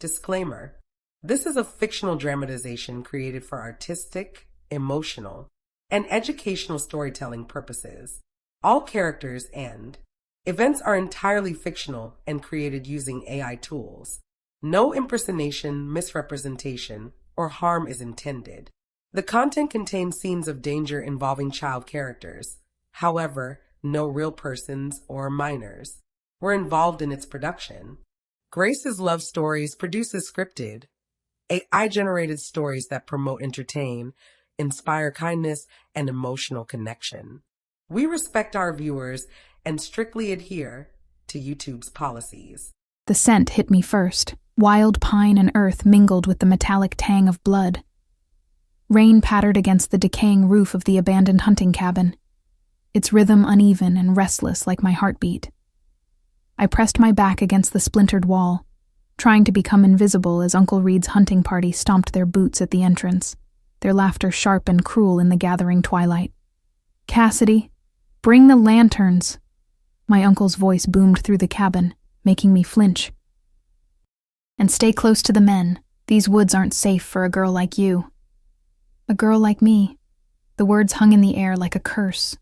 Disclaimer: this is a fictional dramatization created for artistic, emotional, and educational storytelling purposes. All characters and events are entirely fictional and created using AI tools. No impersonation, misrepresentation, or harm is intended. The content contains scenes of danger involving child characters. However, no real persons or minors were involved in its production. Grace's Love Stories produces scripted, AI-generated stories that promote, entertain, inspire kindness, and emotional connection. We respect our viewers and strictly adhere to YouTube's policies. The scent hit me first. Wild pine and earth mingled with the metallic tang of blood. Rain pattered against the decaying roof of the abandoned hunting cabin, its rhythm uneven and restless like my heartbeat. I pressed my back against the splintered wall, trying to become invisible as Uncle Reed's hunting party stomped their boots at the entrance, their laughter sharp and cruel in the gathering twilight. "Cassidy, bring the lanterns!" My uncle's voice boomed through the cabin, making me flinch. "And stay close to the men. These woods aren't safe for a girl like you." A girl like me. The words hung in the air like a curse.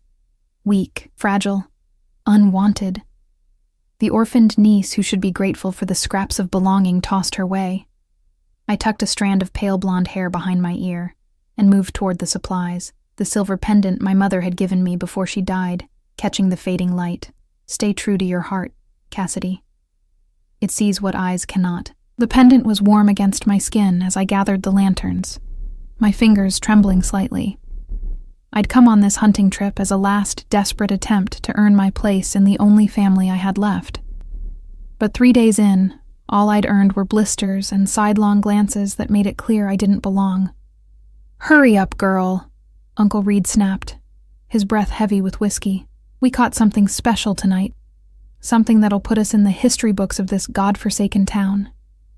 Weak, fragile, unwanted. The orphaned niece who should be grateful for the scraps of belonging tossed her way. I tucked a strand of pale blonde hair behind my ear and moved toward the supplies, the silver pendant my mother had given me before she died, catching the fading light. "Stay true to your heart, Cassidy. It sees what eyes cannot." The pendant was warm against my skin as I gathered the lanterns, my fingers trembling slightly. I'd come on this hunting trip as a last, desperate attempt to earn my place in the only family I had left. But 3 days in, all I'd earned were blisters and sidelong glances that made it clear I didn't belong. "Hurry up, girl," Uncle Reed snapped, his breath heavy with whiskey. "We caught something special tonight. Something that'll put us in the history books of this godforsaken town."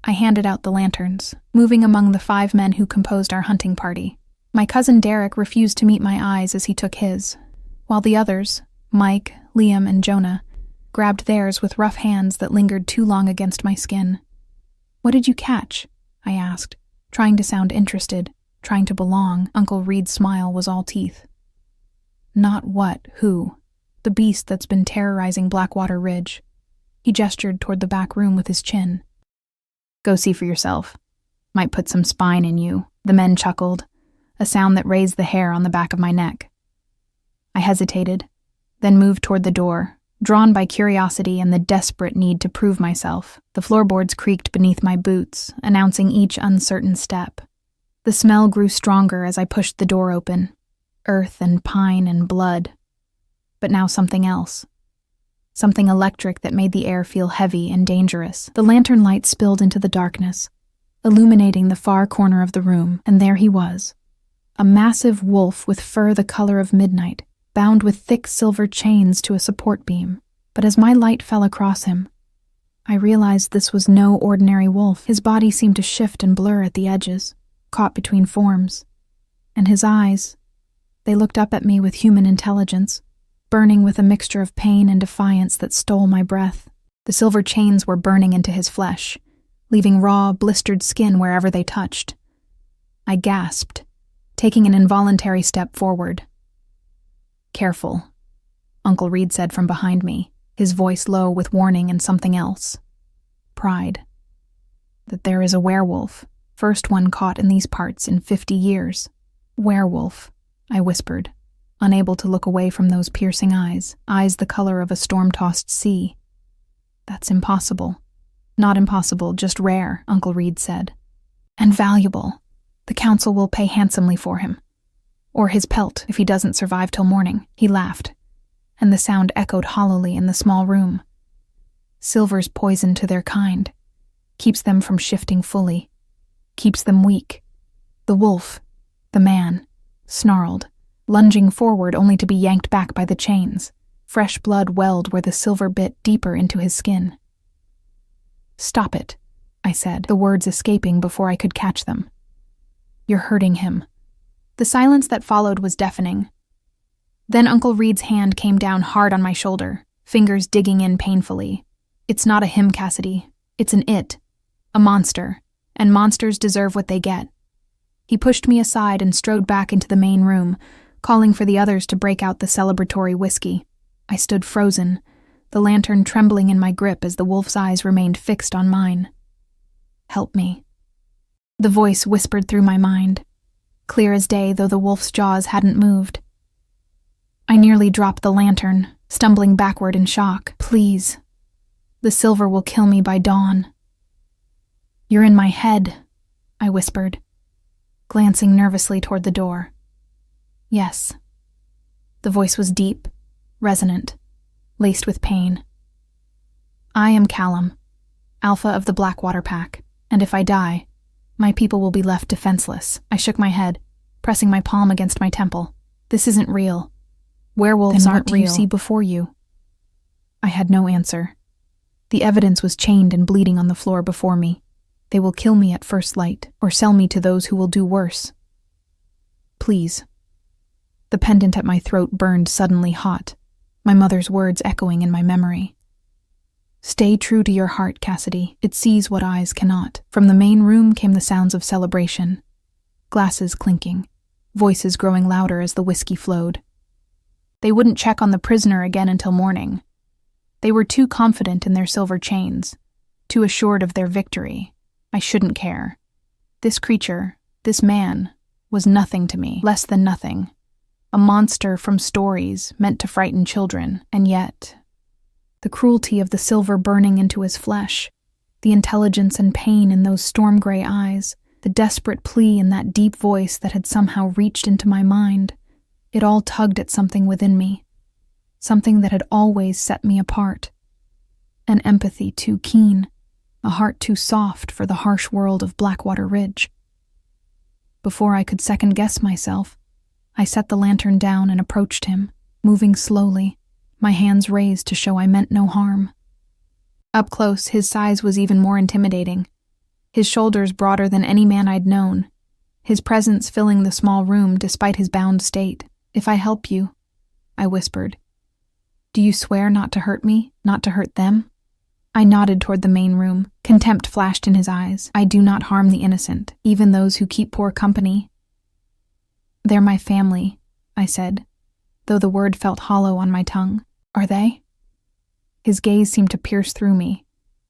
I handed out the lanterns, moving among the 5 men who composed our hunting party. My cousin Derek refused to meet my eyes as he took his, while the others, Mike, Liam, and Jonah, grabbed theirs with rough hands that lingered too long against my skin. "What did you catch?" I asked, trying to sound interested, trying to belong. Uncle Reed's smile was all teeth. "Not what, who. The beast that's been terrorizing Blackwater Ridge." He gestured toward the back room with his chin. "Go see for yourself. Might put some spine in you." The men chuckled, a sound that raised the hair on the back of my neck. I hesitated, then moved toward the door, drawn by curiosity and the desperate need to prove myself. The floorboards creaked beneath my boots, announcing each uncertain step. The smell grew stronger as I pushed the door open. Earth and pine and blood. But now something else. Something electric that made the air feel heavy and dangerous. The lantern light spilled into the darkness, illuminating the far corner of the room, and there he was. A massive wolf with fur the color of midnight, bound with thick silver chains to a support beam. But as my light fell across him, I realized this was no ordinary wolf. His body seemed to shift and blur at the edges, caught between forms. And his eyes, they looked up at me with human intelligence, burning with a mixture of pain and defiance that stole my breath. The silver chains were burning into his flesh, leaving raw, blistered skin wherever they touched. I gasped, taking an involuntary step forward. "Careful," Uncle Reed said from behind me, his voice low with warning and something else. Pride. That there is a werewolf, first one caught in these parts in 50 years. "Werewolf," I whispered, unable to look away from those piercing eyes the color of a storm-tossed sea. "That's impossible." "Not impossible, just rare," Uncle Reed said. "And valuable. The council will pay handsomely for him. Or his pelt, if he doesn't survive till morning." He laughed, and the sound echoed hollowly in the small room. "Silver's poison to their kind. Keeps them from shifting fully. Keeps them weak." The wolf, the man, snarled, lunging forward only to be yanked back by the chains. Fresh blood welled where the silver bit deeper into his skin. "Stop it," I said, the words escaping before I could catch them. "You're hurting him." The silence that followed was deafening. Then Uncle Reed's hand came down hard on my shoulder, fingers digging in painfully. "It's not a him, Cassidy. It's an it. A monster, and monsters deserve what they get. He pushed me aside and strode back into the main room, calling for the others to break out the celebratory whiskey. I stood frozen, the lantern trembling in my grip as the wolf's eyes remained fixed on mine. "Help me." The voice whispered through my mind, clear as day though the wolf's jaws hadn't moved. I nearly dropped the lantern, stumbling backward in shock. "Please. The silver will kill me by dawn." "You're in my head," I whispered, glancing nervously toward the door. "Yes." The voice was deep, resonant, laced with pain. "I am Callum, Alpha of the Blackwater Pack, and if I die, my people will be left defenseless." I shook my head, pressing my palm against my temple. "This isn't real. Werewolves aren't real." "Then what do you see before you?" I had no answer. The evidence was chained and bleeding on the floor before me. They will kill me at first light, or sell me to those who will do worse. "Please." The pendant at my throat burned suddenly hot, my mother's words echoing in my memory. "Stay true to your heart, Cassidy. It sees what eyes cannot." From the main room came the sounds of celebration. Glasses clinking, voices growing louder as the whiskey flowed. They wouldn't check on the prisoner again until morning. They were too confident in their silver chains, too assured of their victory. I shouldn't care. This creature, this man, was nothing to me, less than nothing. A monster from stories meant to frighten children, and yet the cruelty of the silver burning into his flesh, the intelligence and pain in those storm-gray eyes, the desperate plea in that deep voice that had somehow reached into my mind, it all tugged at something within me, something that had always set me apart. An empathy too keen, a heart too soft for the harsh world of Blackwater Ridge. Before I could second-guess myself, I set the lantern down and approached him, moving slowly, my hands raised to show I meant no harm. Up close, his size was even more intimidating, his shoulders broader than any man I'd known, his presence filling the small room despite his bound state. "If I help you," I whispered, "do you swear not to hurt me, not to hurt them?" I nodded toward the main room. Contempt flashed in his eyes. "I do not harm the innocent, even those who keep poor company." "They're my family," I said, though the word felt hollow on my tongue. "Are they?" His gaze seemed to pierce through me,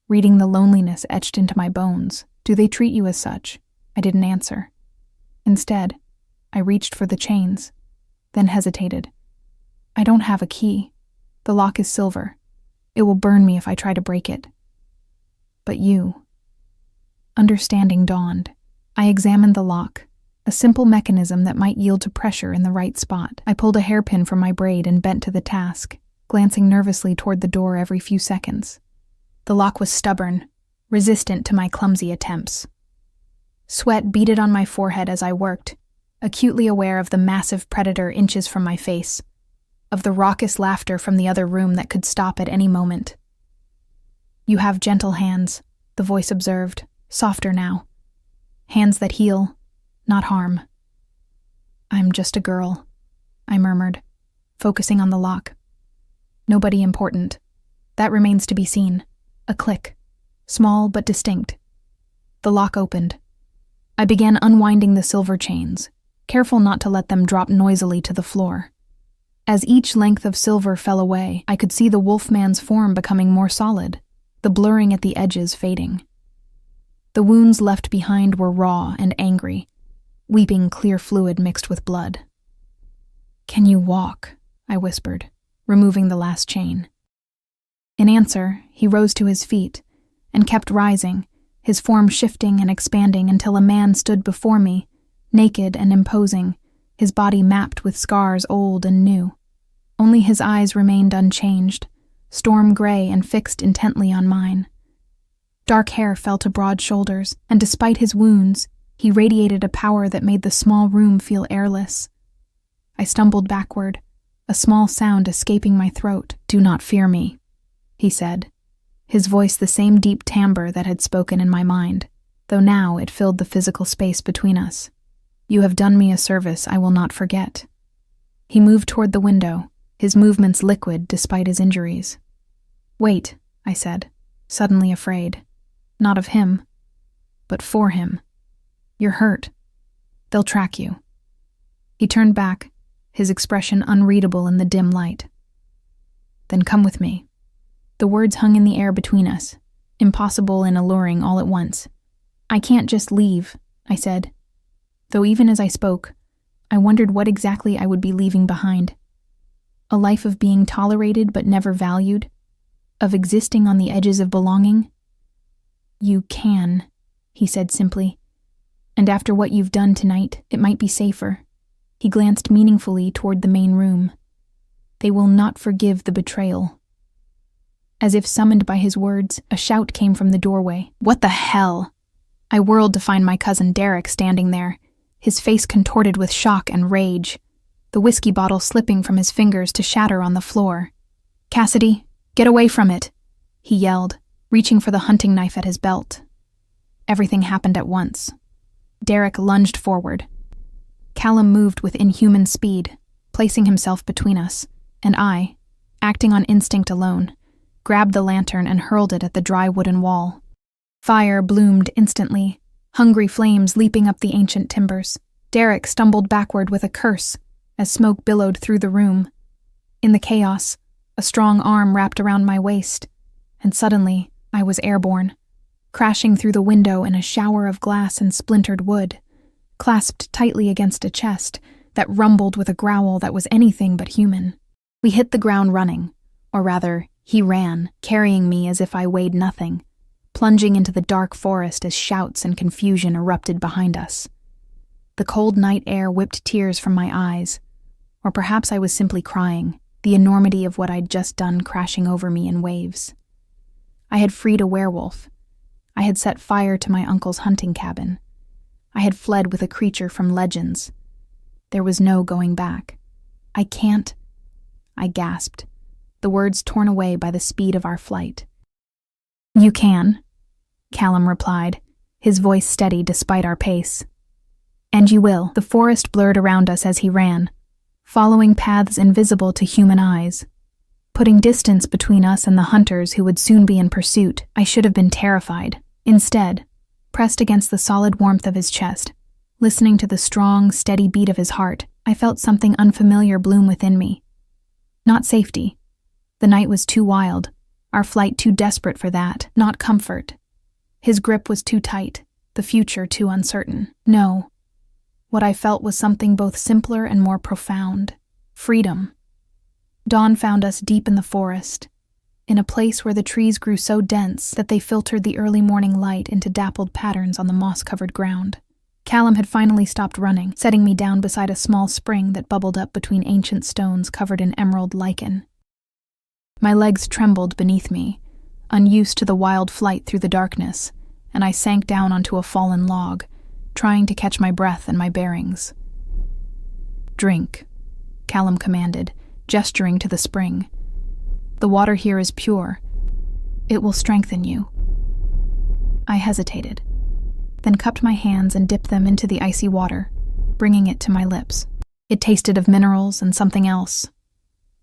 reading the loneliness etched into my bones. "Do they treat you as such?" I didn't answer. Instead, I reached for the chains, then hesitated. "I don't have a key. The lock is silver. It will burn me if I try to break it." "But you..." Understanding dawned. I examined the lock, a simple mechanism that might yield to pressure in the right spot. I pulled a hairpin from my braid and bent to the task, glancing nervously toward the door every few seconds. The lock was stubborn, resistant to my clumsy attempts. Sweat beaded on my forehead as I worked, acutely aware of the massive predator inches from my face, of the raucous laughter from the other room that could stop at any moment. "You have gentle hands," the voice observed, softer now. "Hands that heal, not harm." "I'm just a girl," I murmured, focusing on the lock. "Nobody important. That remains to be seen." A click, small but distinct. The lock opened. I began unwinding the silver chains, careful not to let them drop noisily to the floor. As each length of silver fell away, I could see the wolfman's form becoming more solid, the blurring at the edges fading. The wounds left behind were raw and angry, weeping clear fluid mixed with blood. "Can you walk?" I whispered, removing the last chain. In answer, he rose to his feet and kept rising, his form shifting and expanding until a man stood before me, naked and imposing, his body mapped with scars old and new. Only his eyes remained unchanged, storm gray and fixed intently on mine. Dark hair fell to broad shoulders, and despite his wounds, he radiated a power that made the small room feel airless. I stumbled backward, a small sound escaping my throat. "Do not fear me," he said, his voice the same deep timbre that had spoken in my mind, though now it filled the physical space between us. "You have done me a service I will not forget." He moved toward the window, his movements liquid despite his injuries. "Wait," I said, suddenly afraid. Not of him, but for him. You're hurt. They'll track you. He turned back, his expression unreadable in the dim light. Then come with me. The words hung in the air between us, impossible and alluring all at once. I can't just leave, I said, though even as I spoke, I wondered what exactly I would be leaving behind. A life of being tolerated but never valued, of existing on the edges of belonging. You can, he said simply, and after what you've done tonight, it might be safer. He glanced meaningfully toward the main room. They will not forgive the betrayal. As if summoned by his words, a shout came from the doorway. What the hell? I whirled to find my cousin Derek standing there, his face contorted with shock and rage, the whiskey bottle slipping from his fingers to shatter on the floor. Cassidy, get away from it, he yelled, reaching for the hunting knife at his belt. Everything happened at once. Derek lunged forward. Callum moved with inhuman speed, placing himself between us, and I, acting on instinct alone, grabbed the lantern and hurled it at the dry wooden wall. Fire bloomed instantly, hungry flames leaping up the ancient timbers. Derek stumbled backward with a curse as smoke billowed through the room. In the chaos, a strong arm wrapped around my waist, and suddenly I was airborne, crashing through the window in a shower of glass and splintered wood, clasped tightly against a chest that rumbled with a growl that was anything but human. We hit the ground running, or rather, he ran, carrying me as if I weighed nothing, plunging into the dark forest as shouts and confusion erupted behind us. The cold night air whipped tears from my eyes, or perhaps I was simply crying, the enormity of what I'd just done crashing over me in waves. I had freed a werewolf. I had set fire to my uncle's hunting cabin. I had fled with a creature from legends. There was no going back. I can't, I gasped, the words torn away by the speed of our flight. You can, Callum replied, his voice steady despite our pace. And you will. The forest blurred around us as he ran, following paths invisible to human eyes. Putting distance between us and the hunters who would soon be in pursuit, I should have been terrified. Instead, pressed against the solid warmth of his chest, listening to the strong, steady beat of his heart, I felt something unfamiliar bloom within me. Not safety. The night was too wild, our flight too desperate for that, not comfort. His grip was too tight, the future too uncertain. No. What I felt was something both simpler and more profound. Freedom. Dawn found us deep in the forest, in a place where the trees grew so dense that they filtered the early morning light into dappled patterns on the moss-covered ground. Callum had finally stopped running, setting me down beside a small spring that bubbled up between ancient stones covered in emerald lichen. My legs trembled beneath me, unused to the wild flight through the darkness, and I sank down onto a fallen log, trying to catch my breath and my bearings. Drink, Callum commanded, gesturing to the spring. The water here is pure. It will strengthen you. I hesitated, then cupped my hands and dipped them into the icy water, bringing it to my lips. It tasted of minerals and something else,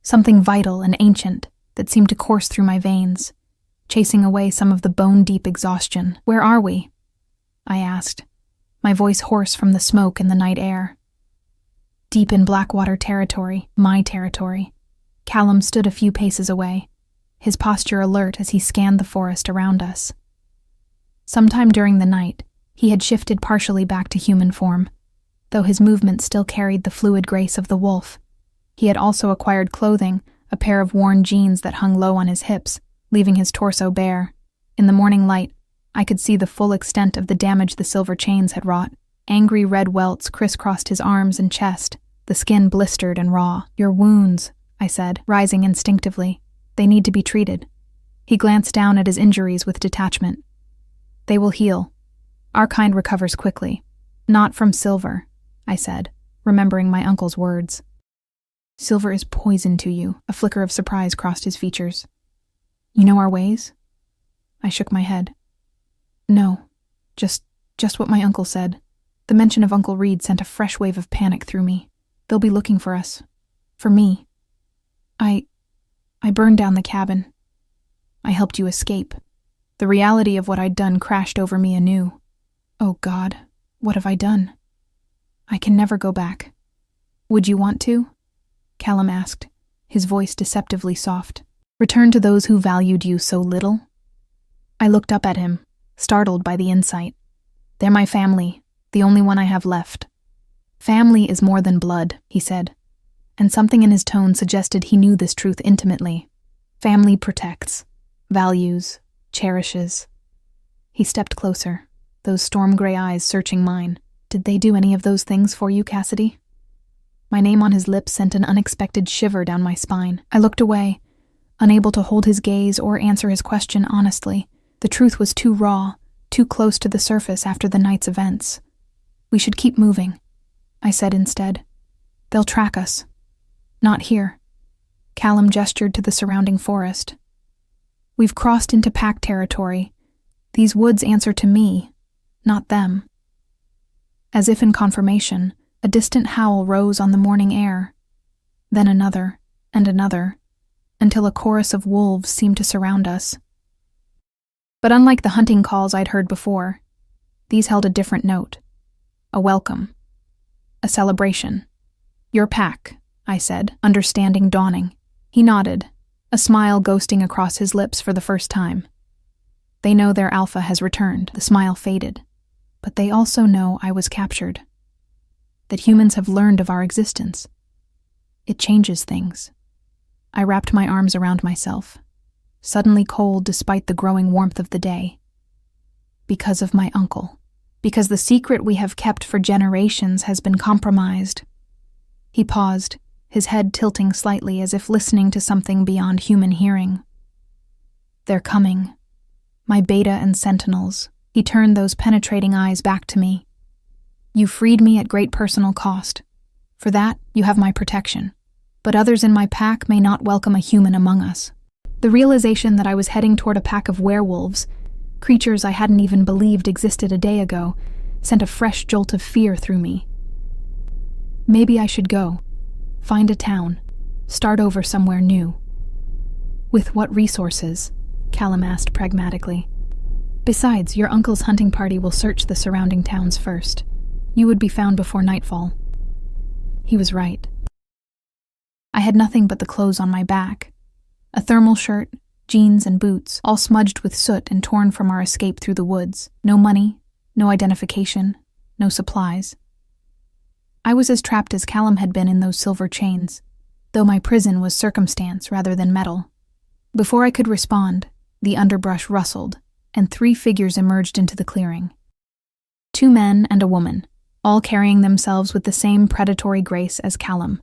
something vital and ancient that seemed to course through my veins, chasing away some of the bone-deep exhaustion. Where are we? I asked, my voice hoarse from the smoke in the night air. Deep in Blackwater territory, my territory. Callum stood a few paces away, his posture alert as he scanned the forest around us. Sometime during the night, he had shifted partially back to human form, though his movement still carried the fluid grace of the wolf. He had also acquired clothing, a pair of worn jeans that hung low on his hips, leaving his torso bare. In the morning light, I could see the full extent of the damage the silver chains had wrought. Angry red welts crisscrossed his arms and chest, the skin blistered and raw. Your wounds, I said, rising instinctively. They need to be treated. He glanced down at his injuries with detachment. They will heal. Our kind recovers quickly. Not from silver, I said, remembering my uncle's words. Silver is poison to you. A flicker of surprise crossed his features. You know our ways? I shook my head. No, just what my uncle said. The mention of Uncle Reed sent a fresh wave of panic through me. They'll be looking for us. For me. I burned down the cabin. I helped you escape. The reality of what I'd done crashed over me anew. God, what have I done? I can never go back. Would you want to? Callum asked, his voice deceptively soft. Return to those who valued you so little? I looked up at him, startled by the insight. They're my family, the only one I have left. Family is more than blood, he said, and something in his tone suggested he knew this truth intimately. Family protects, values, cherishes. He stepped closer, those storm-gray eyes searching mine. Did they do any of those things for you, Cassidy? My name on his lips sent an unexpected shiver down my spine. I looked away, unable to hold his gaze or answer his question honestly. The truth was too raw, too close to the surface after the night's events. We should keep moving, I said instead. They'll track us. Not here. Callum gestured to the surrounding forest. We've crossed into pack territory. These woods answer to me, not them. As if in confirmation, a distant howl rose on the morning air, then another and another, until a chorus of wolves seemed to surround us. But unlike the hunting calls I'd heard before, these held a different note. A welcome. A celebration. Your pack, I said, understanding dawning. He nodded, a smile ghosting across his lips for the first time. They know their alpha has returned. The smile faded. But they also know I was captured. That humans have learned of our existence. It changes things. I wrapped my arms around myself, suddenly cold despite the growing warmth of the day. Because of my uncle. Because the secret we have kept for generations has been compromised. He paused, his head tilting slightly as if listening to something beyond human hearing. They're coming. My beta and sentinels. He turned those penetrating eyes back to me. You freed me at great personal cost. For that, you have my protection. But others in my pack may not welcome a human among us. The realization that I was heading toward a pack of werewolves, creatures I hadn't even believed existed a day ago, sent a fresh jolt of fear through me. Maybe I should go. Find a town. Start over somewhere new. With what resources? Callum asked pragmatically. Besides, your uncle's hunting party will search the surrounding towns first. You would be found before nightfall. He was right. I had nothing but the clothes on my back. A thermal shirt, jeans, and boots, all smudged with soot and torn from our escape through the woods. No money, no identification, no supplies. I was as trapped as Callum had been in those silver chains, though my prison was circumstance rather than metal. Before I could respond, the underbrush rustled, and 3 figures emerged into the clearing. 2 men and a woman, all carrying themselves with the same predatory grace as Callum,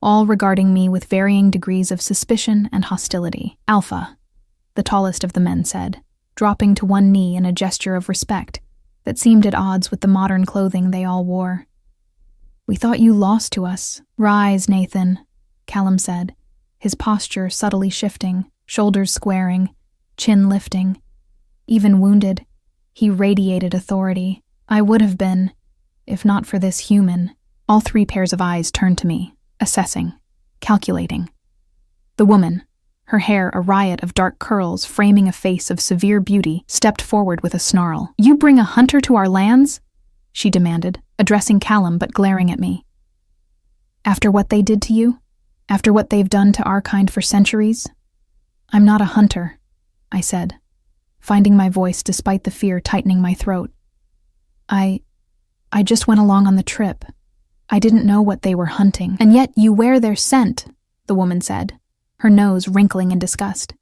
all regarding me with varying degrees of suspicion and hostility. Alpha, the tallest of the men said, dropping to one knee in a gesture of respect that seemed at odds with the modern clothing they all wore. We thought you lost to us. Rise, Nathan, Callum said, his posture subtly shifting, shoulders squaring, chin lifting. Even wounded, he radiated authority. I would have been, if not for this human. All 3 pairs of eyes turned to me, assessing, calculating. The woman, her hair a riot of dark curls framing a face of severe beauty, stepped forward with a snarl. You bring a hunter to our lands? She demanded, addressing Callum but glaring at me. After what they did to you? After what they've done to our kind for centuries? I'm not a hunter, I said, finding my voice despite the fear tightening my throat. I just went along on the trip. I didn't know what they were hunting. And yet you wear their scent, the woman said, her nose wrinkling in disgust.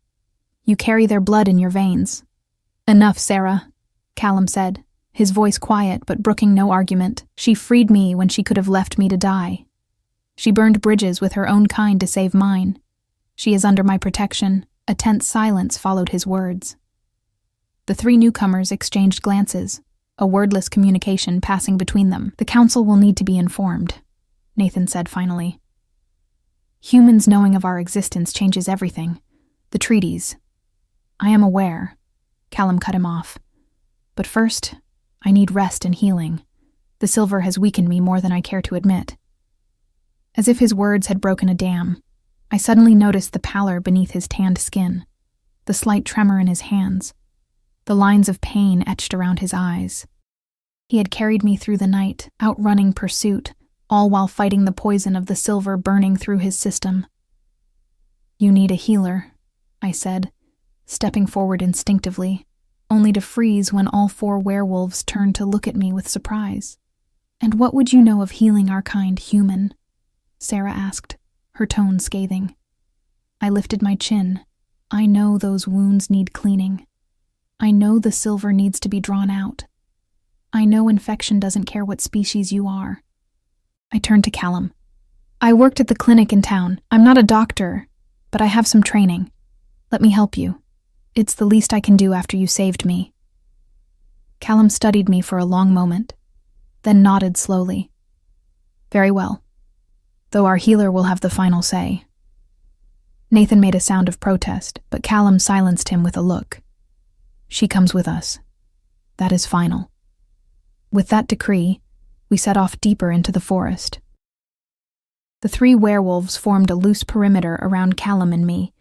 You carry their blood in your veins. Enough, Sarah, Callum said, his voice quiet but brooking no argument. She freed me when she could have left me to die. She burned bridges with her own kind to save mine. She is under my protection. A tense silence followed his words. The 3 newcomers exchanged glances, a wordless communication passing between them. The council will need to be informed, Nathan said finally. Humans knowing of our existence changes everything. The treaties. I am aware. Callum cut him off. But first, I need rest and healing. The silver has weakened me more than I care to admit. As if his words had broken a dam, I suddenly noticed the pallor beneath his tanned skin, the slight tremor in his hands, the lines of pain etched around his eyes. He had carried me through the night, outrunning pursuit, all while fighting the poison of the silver burning through his system. "You need a healer," I said, stepping forward instinctively, only to freeze when all 4 werewolves turned to look at me with surprise. "And what would you know of healing our kind, human?" Sarah asked, her tone scathing. I lifted my chin. "I know those wounds need cleaning. I know the silver needs to be drawn out. I know infection doesn't care what species you are." I turned to Callum. "I worked at the clinic in town. I'm not a doctor, but I have some training. Let me help you. It's the least I can do after you saved me." Callum studied me for a long moment, then nodded slowly. "Very well. Though our healer will have the final say." Nathan made a sound of protest, but Callum silenced him with a look. "She comes with us. That is final." With that decree, we set off deeper into the forest. The 3 werewolves formed a loose perimeter around Callum and me,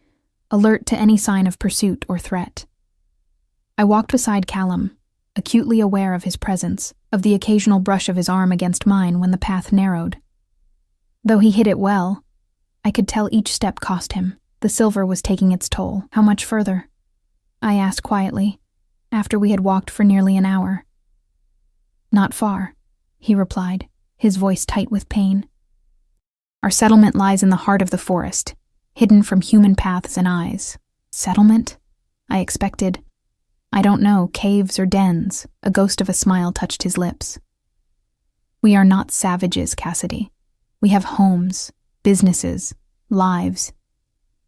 alert to any sign of pursuit or threat. I walked beside Callum, acutely aware of his presence, of the occasional brush of his arm against mine when the path narrowed. Though he hid it well, I could tell each step cost him. The silver was taking its toll. "How much further?" I asked quietly, after we had walked for nearly an hour. "Not far," he replied, his voice tight with pain. "Our settlement lies in the heart of the forest, hidden from human paths and eyes." "Settlement?" I expected. "I don't know, caves or dens." A ghost of a smile touched his lips. "We are not savages, Cassidy. We have homes, businesses, lives.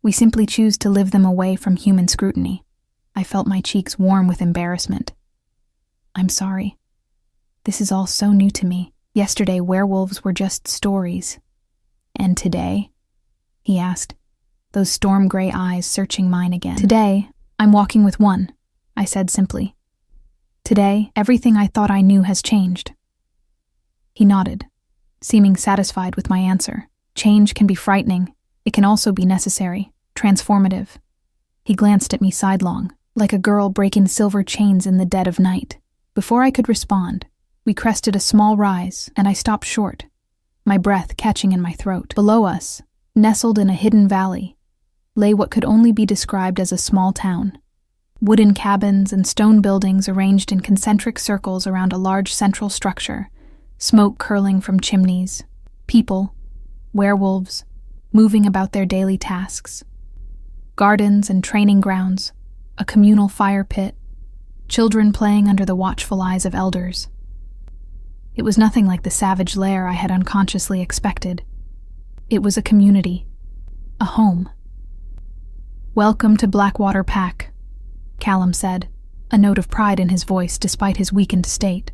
We simply choose to live them away from human scrutiny." I felt my cheeks warm with embarrassment. "I'm sorry. This is all so new to me. Yesterday, werewolves were just stories. And today?" he asked, those storm-gray eyes searching mine again. "Today, I'm walking with one," I said simply. "Today, everything I thought I knew has changed." He nodded, seeming satisfied with my answer. Change can be frightening. It can also be necessary, transformative. He glanced at me sidelong, like a girl breaking silver chains in the dead of night. Before I could respond, we crested a small rise, and I stopped short, my breath catching in my throat. Below us, nestled in a hidden valley, lay what could only be described as a small town. Wooden cabins and stone buildings arranged in concentric circles around a large central structure, smoke curling from chimneys, people, werewolves, moving about their daily tasks. Gardens and training grounds, a communal fire pit, children playing under the watchful eyes of elders. It was nothing like the savage lair I had unconsciously expected. It was a community, a home. "Welcome to Blackwater Pack," Callum said, a note of pride in his voice despite his weakened state.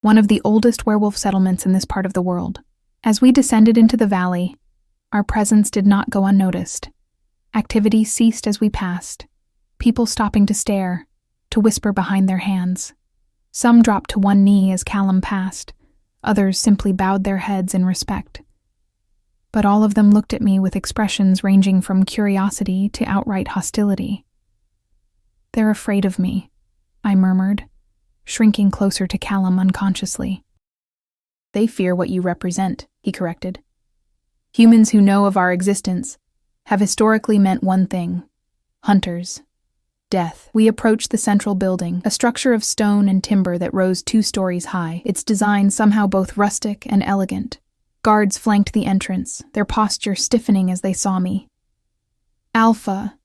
One of the oldest werewolf settlements in this part of the world. As we descended into the valley, our presence did not go unnoticed. Activity ceased as we passed, people stopping to stare, to whisper behind their hands. Some dropped to one knee as Callum passed, others simply bowed their heads in respect. But all of them looked at me with expressions ranging from curiosity to outright hostility. "They're afraid of me," I murmured, shrinking closer to Callum unconsciously. "They fear what you represent," he corrected. "Humans who know of our existence have historically meant one thing: hunters. Death." We approached the central building, a structure of stone and timber that rose 2 stories high, its design somehow both rustic and elegant. Guards flanked the entrance, their posture stiffening as they saw me. "Alpha,"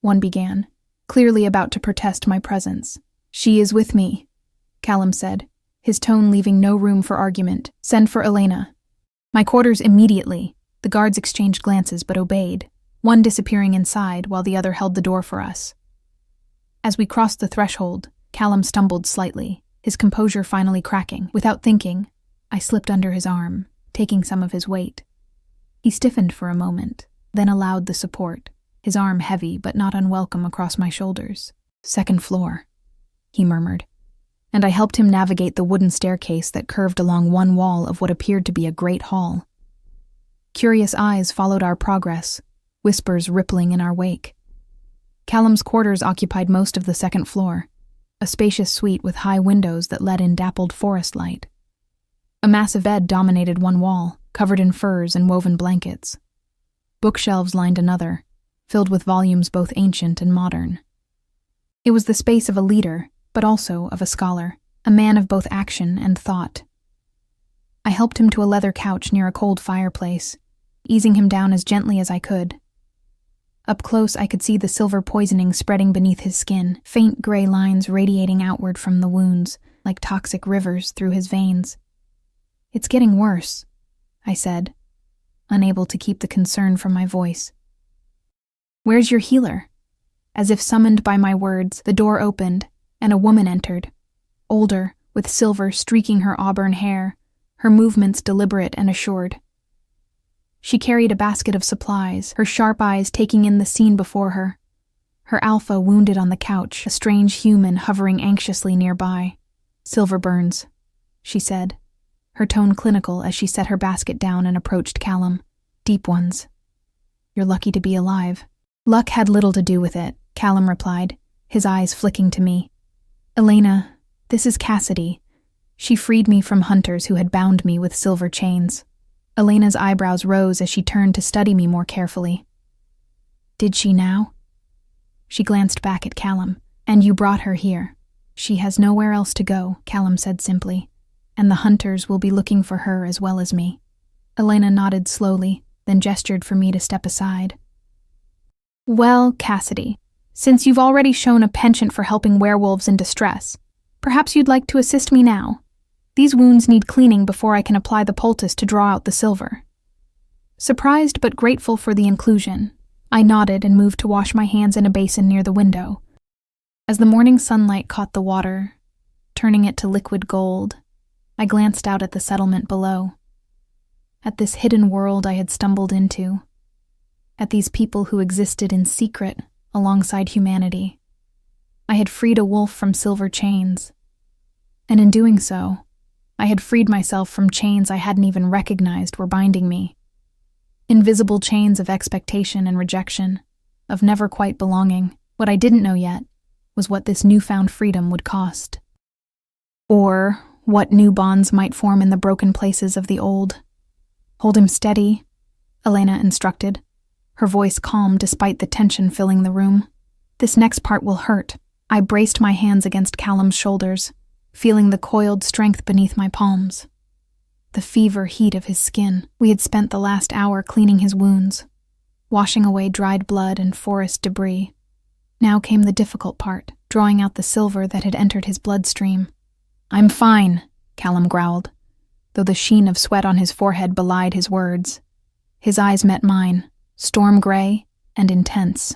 one began, clearly about to protest my presence. "She is with me," Callum said, his tone leaving no room for argument. "Send for Elena." My quarters immediately. The guards exchanged glances but obeyed, one disappearing inside while the other held the door for us. As we crossed the threshold, Callum stumbled slightly, his composure finally cracking. Without thinking, I slipped under his arm, taking some of his weight. He stiffened for a moment, then allowed the support, his arm heavy but not unwelcome across my shoulders. "Second floor," he murmured, and I helped him navigate the wooden staircase that curved along one wall of what appeared to be a great hall. Curious eyes followed our progress, whispers rippling in our wake. Callum's quarters occupied most of the second floor, a spacious suite with high windows that let in dappled forest light. A massive bed dominated one wall, covered in furs and woven blankets. Bookshelves lined another, filled with volumes both ancient and modern. It was the space of a leader, but also of a scholar, a man of both action and thought. I helped him to a leather couch near a cold fireplace, easing him down as gently as I could. Up close, I could see the silver poisoning spreading beneath his skin, faint gray lines radiating outward from the wounds, like toxic rivers through his veins. "It's getting worse," I said, unable to keep the concern from my voice. "Where's your healer?" As if summoned by my words, the door opened, and a woman entered, older, with silver streaking her auburn hair, her movements deliberate and assured. She carried a basket of supplies, her sharp eyes taking in the scene before her. Her alpha wounded on the couch, a strange human hovering anxiously nearby. "Silver burns," she said, her tone clinical as she set her basket down and approached Callum. "Deep ones. You're lucky to be alive." "Luck had little to do with it," Callum replied, his eyes flicking to me. "Elena, this is Cassidy. She freed me from hunters who had bound me with silver chains." Elena's eyebrows rose as she turned to study me more carefully. "Did she now?" She glanced back at Callum. "And you brought her here." "She has nowhere else to go," Callum said simply, "and the hunters will be looking for her as well as me." Elena nodded slowly, then gestured for me to step aside. "Well, Cassidy, since you've already shown a penchant for helping werewolves in distress, perhaps you'd like to assist me now. These wounds need cleaning before I can apply the poultice to draw out the silver." Surprised but grateful for the inclusion, I nodded and moved to wash my hands in a basin near the window. As the morning sunlight caught the water, turning it to liquid gold, I glanced out at the settlement below. At this hidden world I had stumbled into. At these people who existed in secret alongside humanity. I had freed a wolf from silver chains, and in doing so, I had freed myself from chains I hadn't even recognized were binding me. Invisible chains of expectation and rejection, of never quite belonging. What I didn't know yet was what this newfound freedom would cost. Or what new bonds might form in the broken places of the old. "Hold him steady," Elena instructed, her voice calm despite the tension filling the room. "This next part will hurt." I braced my hands against Callum's shoulders, feeling the coiled strength beneath my palms. The fever heat of his skin. We had spent the last hour cleaning his wounds, washing away dried blood and forest debris. Now came the difficult part, drawing out the silver that had entered his bloodstream. "I'm fine," Callum growled, though the sheen of sweat on his forehead belied his words. His eyes met mine, storm gray and intense.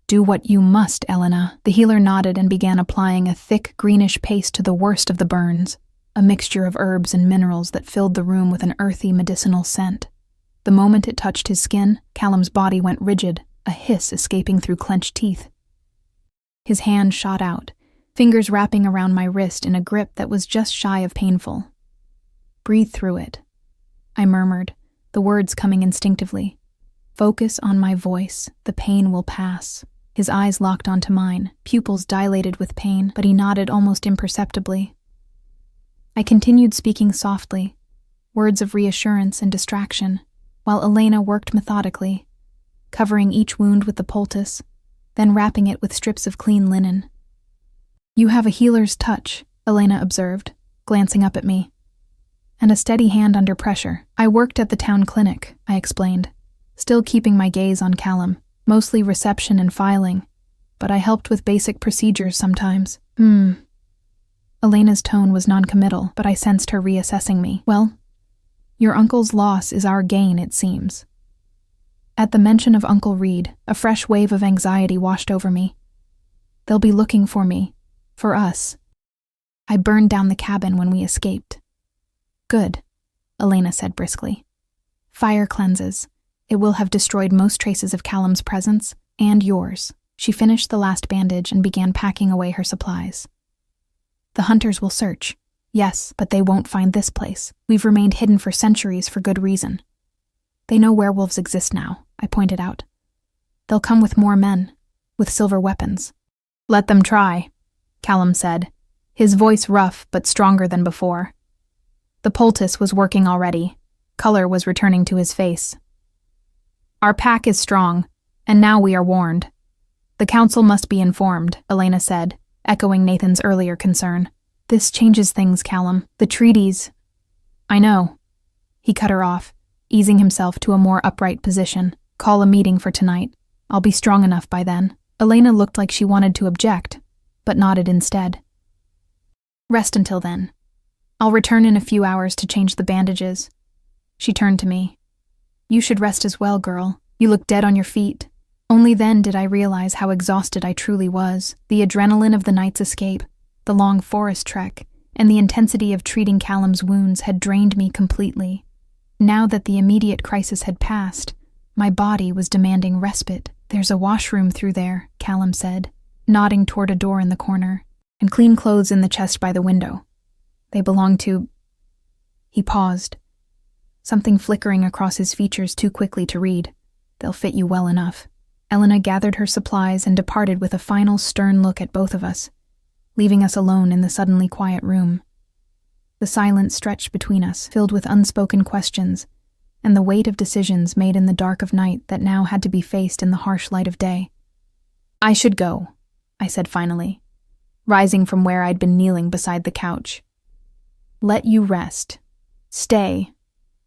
"Do what you must, Elena." The healer nodded and began applying a thick, greenish paste to the worst of the burns, a mixture of herbs and minerals that filled the room with an earthy, medicinal scent. The moment it touched his skin, Callum's body went rigid, a hiss escaping through clenched teeth. His hand shot out, fingers wrapping around my wrist in a grip that was just shy of painful. "Breathe through it," I murmured, the words coming instinctively. "Focus on my voice, the pain will pass." His eyes locked onto mine, pupils dilated with pain, but he nodded almost imperceptibly. I continued speaking softly, words of reassurance and distraction, while Elena worked methodically, covering each wound with the poultice, then wrapping it with strips of clean linen. "You have a healer's touch," Elena observed, glancing up at me. "And a steady hand under pressure." "I worked at the town clinic," I explained, still keeping my gaze on Callum. "Mostly reception and filing, but I helped with basic procedures sometimes." Elena's tone was noncommittal, but I sensed her reassessing me. "Well, your uncle's loss is our gain, it seems." At the mention of Uncle Reed, a fresh wave of anxiety washed over me. "They'll be looking for me. For us. I burned down the cabin when we escaped." "Good," Elena said briskly. "Fire cleanses. It will have destroyed most traces of Callum's presence, and yours." She finished the last bandage and began packing away her supplies. "The hunters will search. Yes, but they won't find this place. We've remained hidden for centuries for good reason. They know werewolves exist now," I pointed out. "They'll come with more men, with silver weapons." "Let them try," Callum said, his voice rough but stronger than before. The poultice was working already. Color was returning to his face. Our pack is strong, and now we are warned. The council must be informed, Elena said, echoing Nathan's earlier concern. This changes things, Callum. The treaties. I know. He cut her off, easing himself to a more upright position. Call a meeting for tonight. I'll be strong enough by then. Elena looked like she wanted to object, but nodded instead. Rest until then. I'll return in a few hours to change the bandages. She turned to me. You should rest as well, girl. You look dead on your feet. Only then did I realize how exhausted I truly was. The adrenaline of the night's escape, the long forest trek, and the intensity of treating Callum's wounds had drained me completely. Now that the immediate crisis had passed, my body was demanding respite. There's a washroom through there, Callum said, nodding toward a door in the corner, and clean clothes in the chest by the window. They belong to... He paused, something flickering across his features too quickly to read. They'll fit you well enough. Elena gathered her supplies and departed with a final stern look at both of us, leaving us alone in the suddenly quiet room. The silence stretched between us, filled with unspoken questions, and the weight of decisions made in the dark of night that now had to be faced in the harsh light of day. I should go, I said finally, rising from where I'd been kneeling beside the couch. Let you rest. Stay,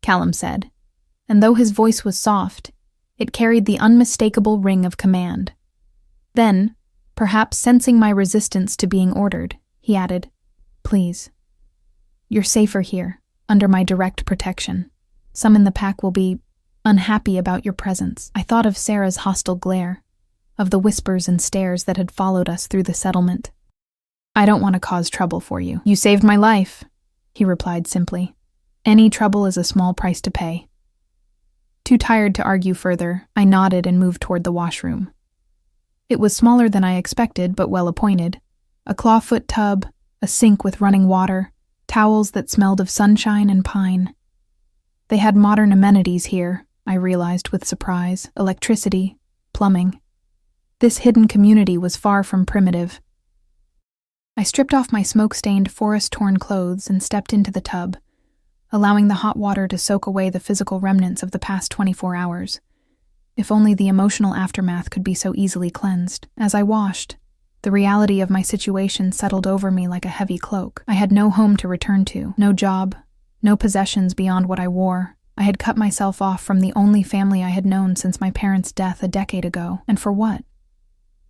Callum said, and though his voice was soft, it carried the unmistakable ring of command. Then, perhaps sensing my resistance to being ordered, he added, Please. You're safer here, under my direct protection. Some in the pack will be unhappy about your presence. I thought of Sarah's hostile glare, of the whispers and stares that had followed us through the settlement. I don't want to cause trouble for you. You saved my life, he replied simply. Any trouble is a small price to pay. Too tired to argue further, I nodded and moved toward the washroom. It was smaller than I expected, but well appointed. A clawfoot tub, a sink with running water, towels that smelled of sunshine and pine. They had modern amenities here, I realized with surprise, electricity, plumbing. This hidden community was far from primitive. I stripped off my smoke-stained, forest-torn clothes and stepped into the tub, allowing the hot water to soak away the physical remnants of the past 24 hours. If only the emotional aftermath could be so easily cleansed. As I washed, the reality of my situation settled over me like a heavy cloak. I had no home to return to, no job, no possessions beyond what I wore. I had cut myself off from the only family I had known since my parents' death a decade ago. And for what?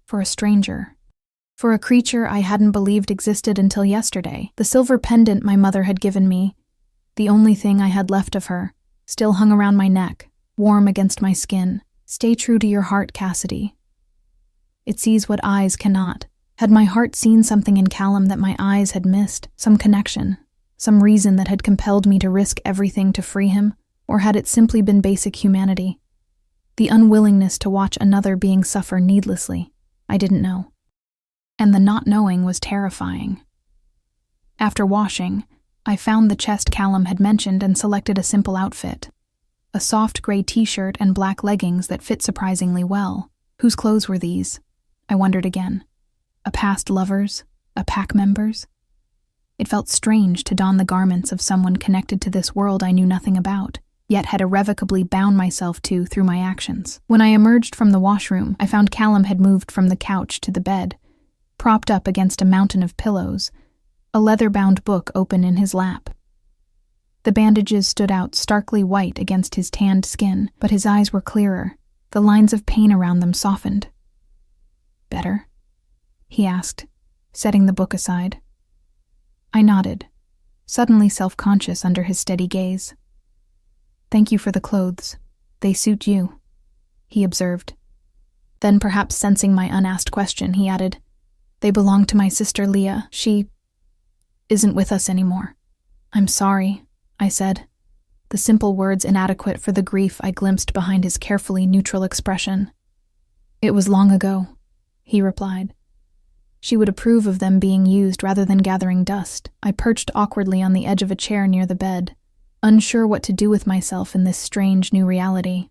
For a stranger. For a creature I hadn't believed existed until yesterday. The silver pendant my mother had given me, the only thing I had left of her, still hung around my neck, warm against my skin. Stay true to your heart, Cassidy. It sees what eyes cannot. Had my heart seen something in Callum that my eyes had missed? Some connection? Some reason that had compelled me to risk everything to free him? Or had it simply been basic humanity? The unwillingness to watch another being suffer needlessly? I didn't know. And the not knowing was terrifying. After washing, I found the chest Callum had mentioned and selected a simple outfit. A soft gray t-shirt and black leggings that fit surprisingly well. Whose clothes were these? I wondered again. A past lover's? A pack member's? It felt strange to don the garments of someone connected to this world I knew nothing about, yet had irrevocably bound myself to through my actions. When I emerged from the washroom, I found Callum had moved from the couch to the bed, propped up against a mountain of pillows, a leather-bound book open in his lap. The bandages stood out starkly white against his tanned skin, but his eyes were clearer. The lines of pain around them softened. Better? He asked, setting the book aside. I nodded, suddenly self-conscious under his steady gaze. Thank you for the clothes. They suit you, he observed. Then, perhaps sensing my unasked question, he added, They belong to my sister Leah. She isn't with us anymore. I'm sorry, I said, the simple words inadequate for the grief I glimpsed behind his carefully neutral expression. It was long ago, he replied. She would approve of them being used rather than gathering dust. I perched awkwardly on the edge of a chair near the bed, unsure what to do with myself in this strange new reality.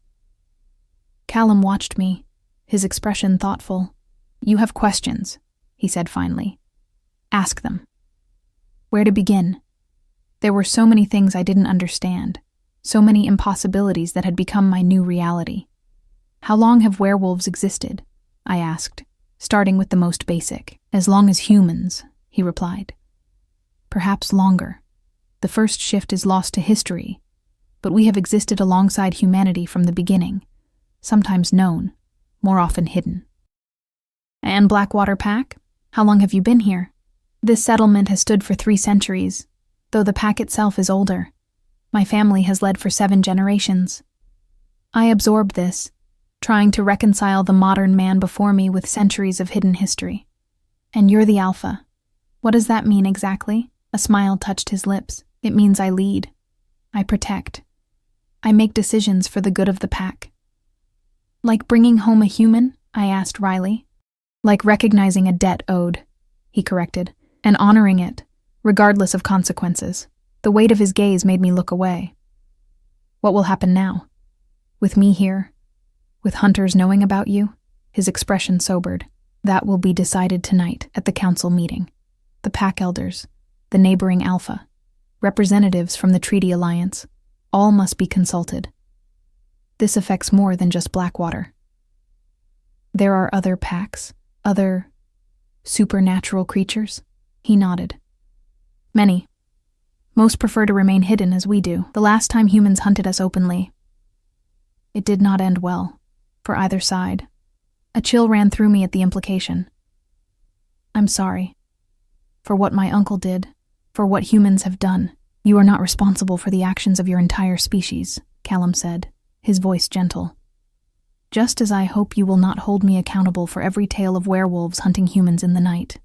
Callum watched me, his expression thoughtful. You have questions, he said finally. Ask them. Where to begin? There were so many things I didn't understand, so many impossibilities that had become my new reality. How long have werewolves existed? I asked, starting with the most basic. As long as humans, he replied. Perhaps longer. The first shift is lost to history, but we have existed alongside humanity from the beginning, sometimes known, more often hidden. And Blackwater Pack? How long have you been here? This settlement has stood for 3 centuries, though the pack itself is older. My family has led for 7 generations. I absorbed this, trying to reconcile the modern man before me with centuries of hidden history. And you're the alpha. What does that mean exactly? A smile touched his lips. It means I lead. I protect. I make decisions for the good of the pack. Like bringing home a human? I asked wryly. Like recognizing a debt owed, he corrected, and honoring it, regardless of consequences. The weight of his gaze made me look away. What will happen now? With me here? With hunters knowing about you? His expression sobered. That will be decided tonight at the council meeting. The pack elders, the neighboring alpha, representatives from the Treaty Alliance, all must be consulted. This affects more than just Blackwater. There are other packs, other supernatural creatures? He nodded. Many. Most prefer to remain hidden as we do. The last time humans hunted us openly, it did not end well, for either side. A chill ran through me at the implication. I'm sorry. For what my uncle did, for what humans have done. You are not responsible for the actions of your entire species, Callum said, his voice gentle. Just as I hope you will not hold me accountable for every tale of werewolves hunting humans in the night.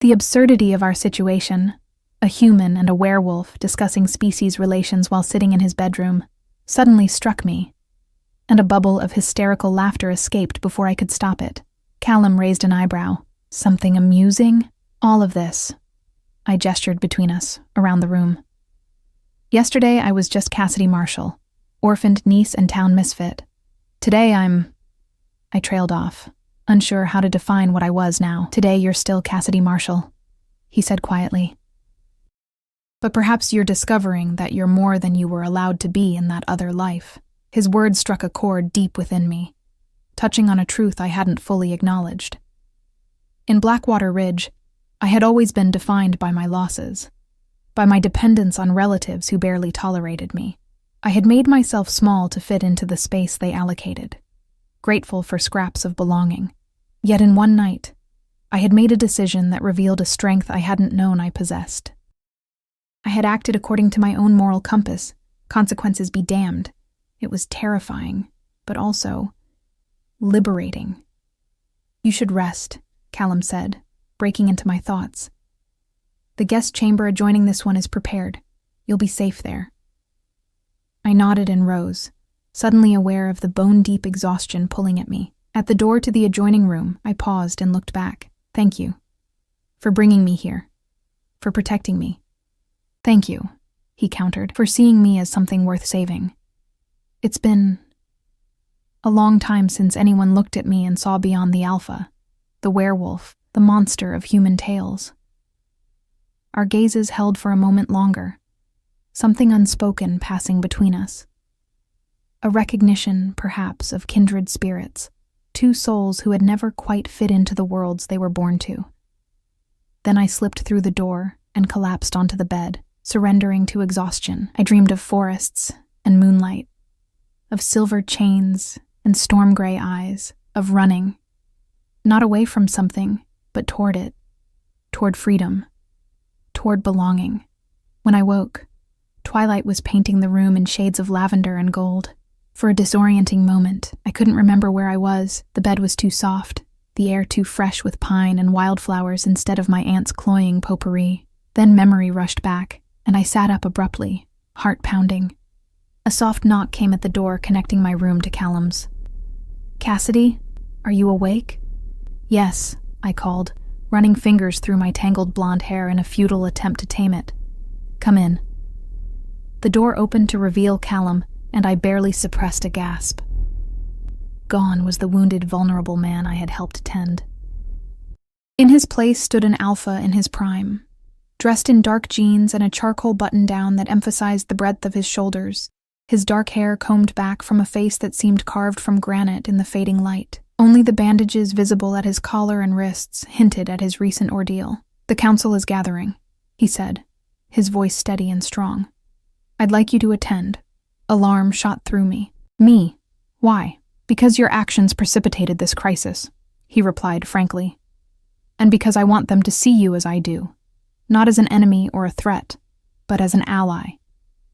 The absurdity of our situation, a human and a werewolf discussing species relations while sitting in his bedroom, suddenly struck me, and a bubble of hysterical laughter escaped before I could stop it. Callum raised an eyebrow. Something amusing? All of this. I gestured between us, around the room. Yesterday I was just Cassidy Marshall, orphaned niece and town misfit. Today I trailed off, unsure how to define what I was now. Today you're still Cassidy Marshall, he said quietly. But perhaps you're discovering that you're more than you were allowed to be in that other life. His words struck a chord deep within me, touching on a truth I hadn't fully acknowledged. In Blackwater Ridge, I had always been defined by my losses, by my dependence on relatives who barely tolerated me. I had made myself small to fit into the space they allocated, grateful for scraps of belonging. Yet in one night, I had made a decision that revealed a strength I hadn't known I possessed. I had acted according to my own moral compass, consequences be damned. It was terrifying, but also liberating. You should rest, Callum said, breaking into my thoughts. The guest chamber adjoining this one is prepared. You'll be safe there. I nodded and rose, suddenly aware of the bone-deep exhaustion pulling at me. At the door to the adjoining room, I paused and looked back. Thank you. For bringing me here. For protecting me. Thank you, he countered, for seeing me as something worth saving. It's been a long time since anyone looked at me and saw beyond the alpha, the werewolf, the monster of human tales. Our gazes held for a moment longer, something unspoken passing between us. A recognition, perhaps, of kindred spirits, 2 souls who had never quite fit into the worlds they were born to. Then I slipped through the door and collapsed onto the bed, surrendering to exhaustion. I dreamed of forests and moonlight, of silver chains and storm-gray eyes, of running, not away from something, but toward it, toward freedom, toward belonging. When I woke, twilight was painting the room in shades of lavender and gold. For a disorienting moment, I couldn't remember where I was. The bed was too soft, the air too fresh with pine and wildflowers instead of my aunt's cloying potpourri. Then memory rushed back, and I sat up abruptly, heart pounding. A soft knock came at the door connecting my room to Callum's. Cassidy, are you awake? Yes, I called, running fingers through my tangled blonde hair in a futile attempt to tame it. Come in. The door opened to reveal Callum, and I barely suppressed a gasp. Gone was the wounded, vulnerable man I had helped tend. In his place stood an alpha in his prime, dressed in dark jeans and a charcoal button-down that emphasized the breadth of his shoulders, his dark hair combed back from a face that seemed carved from granite in the fading light. Only the bandages visible at his collar and wrists hinted at his recent ordeal. "The council is gathering," he said, his voice steady and strong. "I'd like you to attend." Alarm shot through me. "Me? Why?" "Because your actions precipitated this crisis," he replied frankly. "And because I want them to see you as I do. Not as an enemy or a threat, but as an ally.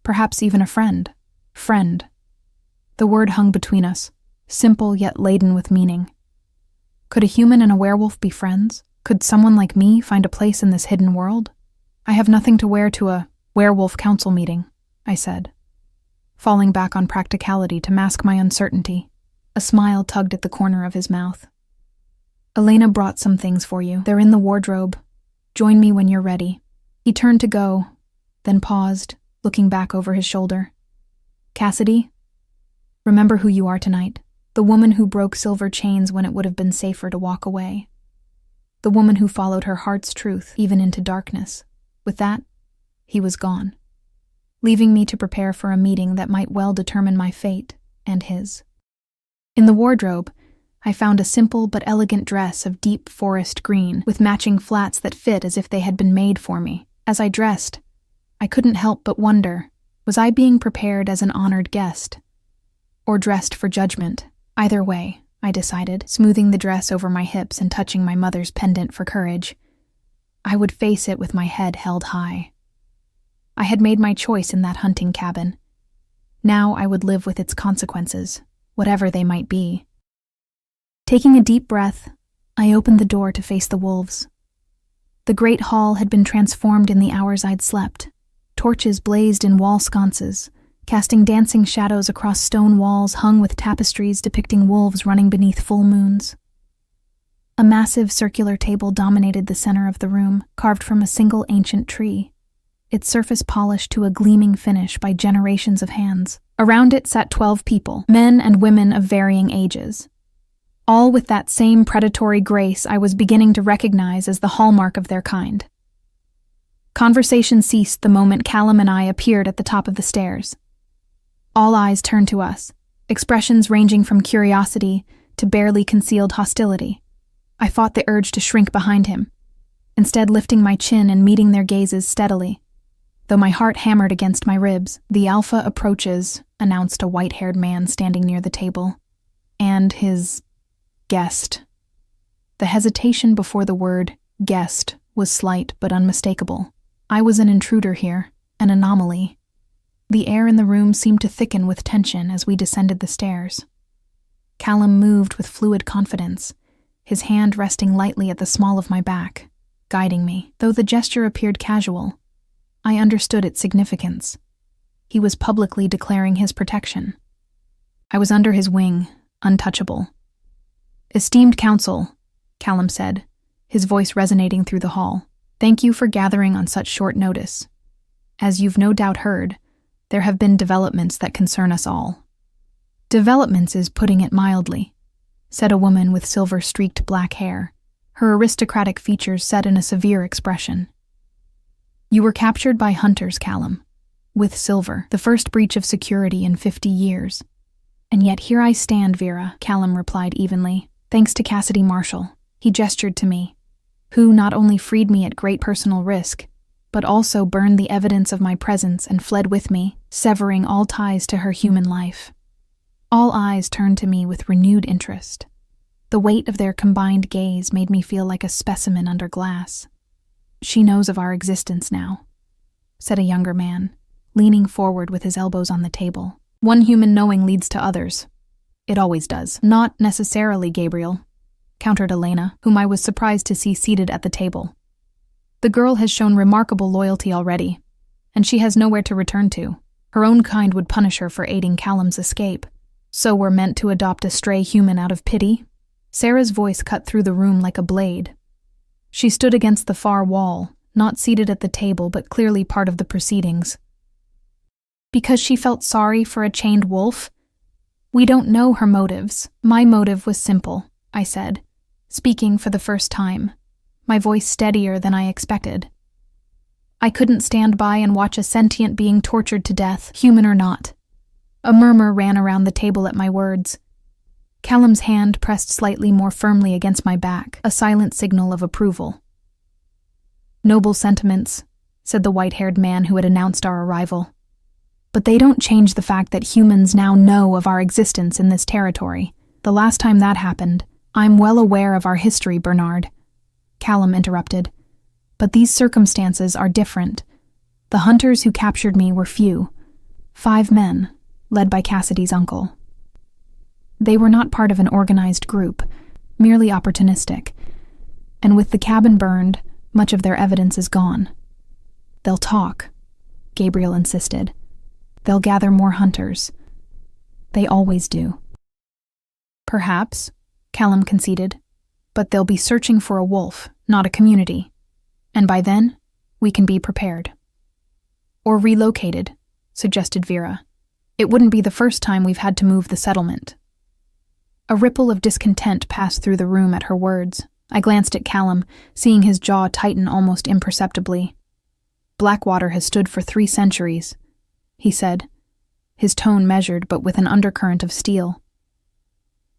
Perhaps even a friend. Friend." The word hung between us, simple yet laden with meaning. Could a human and a werewolf be friends? Could someone like me find a place in this hidden world? "I have nothing to wear to a werewolf council meeting," I said, falling back on practicality to mask my uncertainty. A smile tugged at the corner of his mouth. "Elena brought some things for you. They're in the wardrobe. Join me when you're ready." He turned to go, then paused, looking back over his shoulder. "Cassidy, remember who you are tonight. The woman who broke silver chains when it would have been safer to walk away. The woman who followed her heart's truth, even into darkness." With that, he was gone, leaving me to prepare for a meeting that might well determine my fate and his. In the wardrobe, I found a simple but elegant dress of deep forest green with matching flats that fit as if they had been made for me. As I dressed, I couldn't help but wonder, was I being prepared as an honored guest? Or dressed for judgment? Either way, I decided, smoothing the dress over my hips and touching my mother's pendant for courage. I would face it with my head held high. I had made my choice in that hunting cabin. Now I would live with its consequences, whatever they might be. Taking a deep breath, I opened the door to face the wolves. The great hall had been transformed in the hours I'd slept. Torches blazed in wall sconces, casting dancing shadows across stone walls hung with tapestries depicting wolves running beneath full moons. A massive circular table dominated the center of the room, carved from a single ancient tree, its surface polished to a gleaming finish by generations of hands. Around it sat 12 people, men and women of varying ages, all with that same predatory grace I was beginning to recognize as the hallmark of their kind. Conversation ceased the moment Callum and I appeared at the top of the stairs. All eyes turned to us, expressions ranging from curiosity to barely concealed hostility. I fought the urge to shrink behind him, instead lifting my chin and meeting their gazes steadily. Though my heart hammered against my ribs, "The Alpha approaches," announced a white-haired man standing near the table. "And his guest." The hesitation before the word guest was slight but unmistakable. I was an intruder here, an anomaly. The air in the room seemed to thicken with tension as we descended the stairs. Callum moved with fluid confidence, his hand resting lightly at the small of my back, guiding me. Though the gesture appeared casual, I understood its significance. He was publicly declaring his protection. I was under his wing, untouchable. "Esteemed council," Callum said, his voice resonating through the hall. "Thank you for gathering on such short notice. As you've no doubt heard, there have been developments that concern us all." "Developments is putting it mildly," said a woman with silver-streaked black hair, her aristocratic features set in a severe expression. "You were captured by hunters, Callum, with silver, the first breach of security in 50 years. And yet here I stand, Vera," Callum replied evenly, "thanks to Cassidy Marshall." He gestured to me, who not only freed me at great personal risk, but also burned the evidence of my presence and fled with me, severing all ties to her human life. All eyes turned to me with renewed interest. The weight of their combined gaze made me feel like a specimen under glass. "She knows of our existence now," said a younger man, leaning forward with his elbows on the table. "One human knowing leads to others. It always does." "Not necessarily, Gabriel," countered Elena, whom I was surprised to see seated at the table. "The girl has shown remarkable loyalty already, and she has nowhere to return to. Her own kind would punish her for aiding Callum's escape. So we're meant to adopt a stray human out of pity?" Sarah's voice cut through the room like a blade. She stood against the far wall, not seated at the table but clearly part of the proceedings. "Because she felt sorry for a chained wolf? We don't know her motives. My motive was simple," I said, speaking for the first time. my voice steadier than I expected. I couldn't stand by and watch a sentient being tortured to death, human or not. A murmur ran around the table at my words. Callum's hand pressed slightly more firmly against my back, a silent signal of approval. "Noble sentiments," said the white-haired man who had announced our arrival. "But they don't change the fact that humans now know of our existence in this territory. The last time that happened, I'm well aware of our history, Bernard." Callum interrupted. "But these circumstances are different. The hunters who captured me were few. 5 men, led by Cassidy's uncle. They were not part of an organized group, merely opportunistic. And with the cabin burned, much of their evidence is gone. They'll talk," Gabriel insisted. "They'll gather more hunters. They always do." "Perhaps," Callum conceded, "but they'll be searching for a wolf, not a community. And by then, we can be prepared." "Or relocated," suggested Vera. "It wouldn't be the first time we've had to move the settlement." A ripple of discontent passed through the room at her words. I glanced at Callum, seeing his jaw tighten almost imperceptibly. "Blackwater has stood for 3 centuries," he said, his tone measured but with an undercurrent of steel.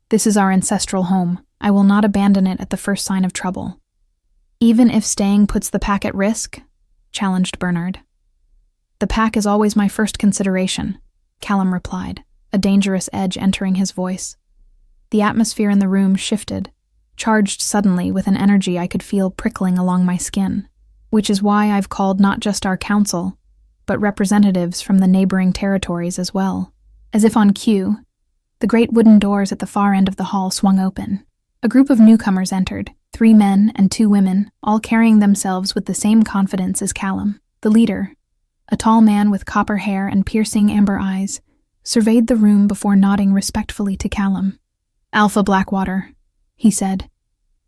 "This is our ancestral home. I will not abandon it at the first sign of trouble." "Even if staying puts the pack at risk?" challenged Bernard. "The pack is always my first consideration," Callum replied, a dangerous edge entering his voice. The atmosphere in the room shifted, charged suddenly with an energy I could feel prickling along my skin, which is why I've called not just our council, but representatives from the neighboring territories as well. As if on cue, the great wooden doors at the far end of the hall swung open. A group of newcomers entered, 3 men and 2 women, all carrying themselves with the same confidence as Callum. The leader, a tall man with copper hair and piercing amber eyes, surveyed the room before nodding respectfully to Callum. "Alpha Blackwater," he said,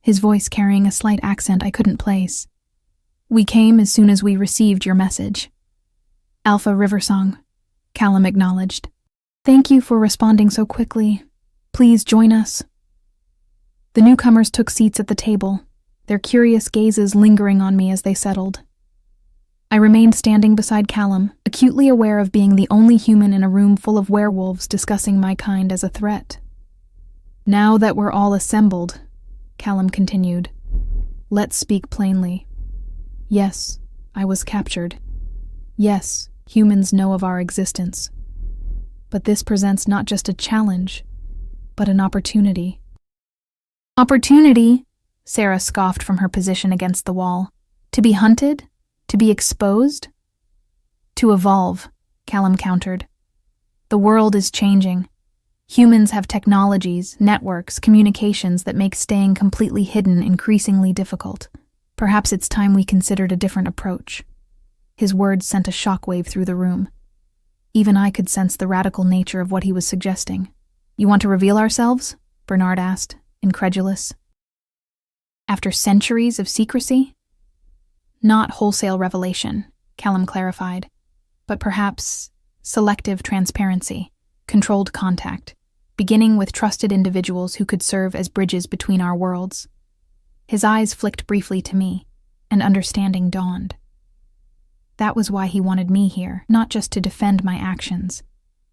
his voice carrying a slight accent I couldn't place. "We came as soon as we received your message." "Alpha Riversong," Callum acknowledged. "Thank you for responding so quickly. Please join us." The newcomers took seats at the table, their curious gazes lingering on me as they settled. I remained standing beside Callum, acutely aware of being the only human in a room full of werewolves discussing my kind as a threat. "Now that we're all assembled," Callum continued, "let's speak plainly. Yes, I was captured. Yes, humans know of our existence. But this presents not just a challenge, but an opportunity." "Opportunity?" Sarah scoffed from her position against the wall. "To be hunted? To be exposed?" "To evolve," Callum countered. "The world is changing. Humans have technologies, networks, communications that make staying completely hidden increasingly difficult. Perhaps it's time we considered a different approach." His words sent a shockwave through the room. Even I could sense the radical nature of what he was suggesting. "You want to reveal ourselves?" Bernard asked, incredulous. "After centuries of secrecy?" "Not wholesale revelation," Callum clarified, "but perhaps selective transparency, controlled contact, beginning with trusted individuals who could serve as bridges between our worlds." His eyes flicked briefly to me, and understanding dawned. That was why he wanted me here, not just to defend my actions,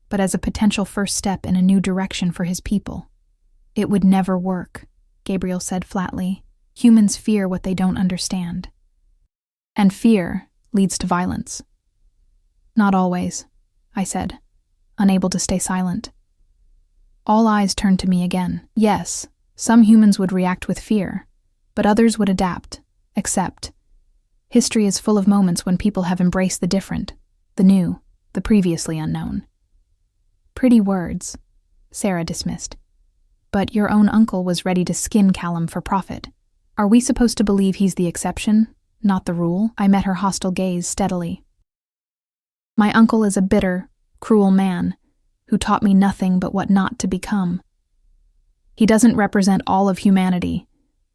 but as a potential first step in a new direction for his people. "It would never work," Gabriel said flatly. "Humans fear what they don't understand. And fear leads to violence." "Not always," I said, unable to stay silent. All eyes turned to me again. Yes, some humans would react with fear, but others would adapt, accept. History is full of moments when people have embraced the different, the new, the previously unknown. "Pretty words," Sarah dismissed. "But your own uncle was ready to skin Callum for profit. Are we supposed to believe he's the exception, not the rule?" I met her hostile gaze steadily. "My uncle is a bitter, cruel man who taught me nothing but what not to become. He doesn't represent all of humanity,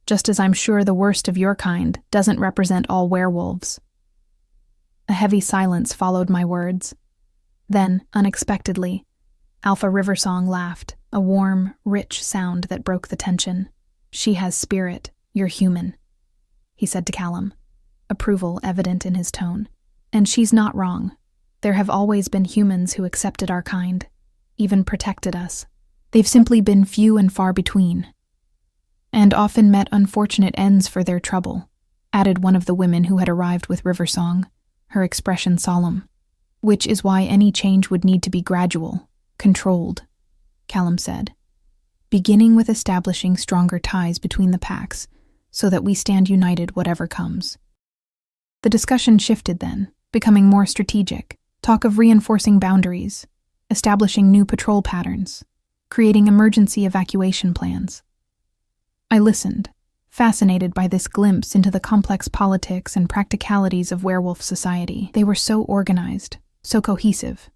just as I'm sure the worst of your kind doesn't represent all werewolves." A heavy silence followed my words. Then, unexpectedly, Alpha Riversong laughed, a warm, rich sound that broke the tension. "She has spirit, you're human." he said to Callum, approval evident in his tone. And she's not wrong. There have always been humans who accepted our kind, even protected us. They've simply been few and far between, and often met unfortunate ends for their trouble, added one of the women who had arrived with Riversong, her expression solemn. Which is why any change would need to be gradual, controlled, Callum said, beginning with establishing stronger ties between the packs so that we stand united whatever comes. The discussion shifted then, becoming more strategic, talk of reinforcing boundaries, establishing new patrol patterns, creating emergency evacuation plans. I listened, fascinated by this glimpse into the complex politics and practicalities of werewolf society. They were so organized, so cohesive,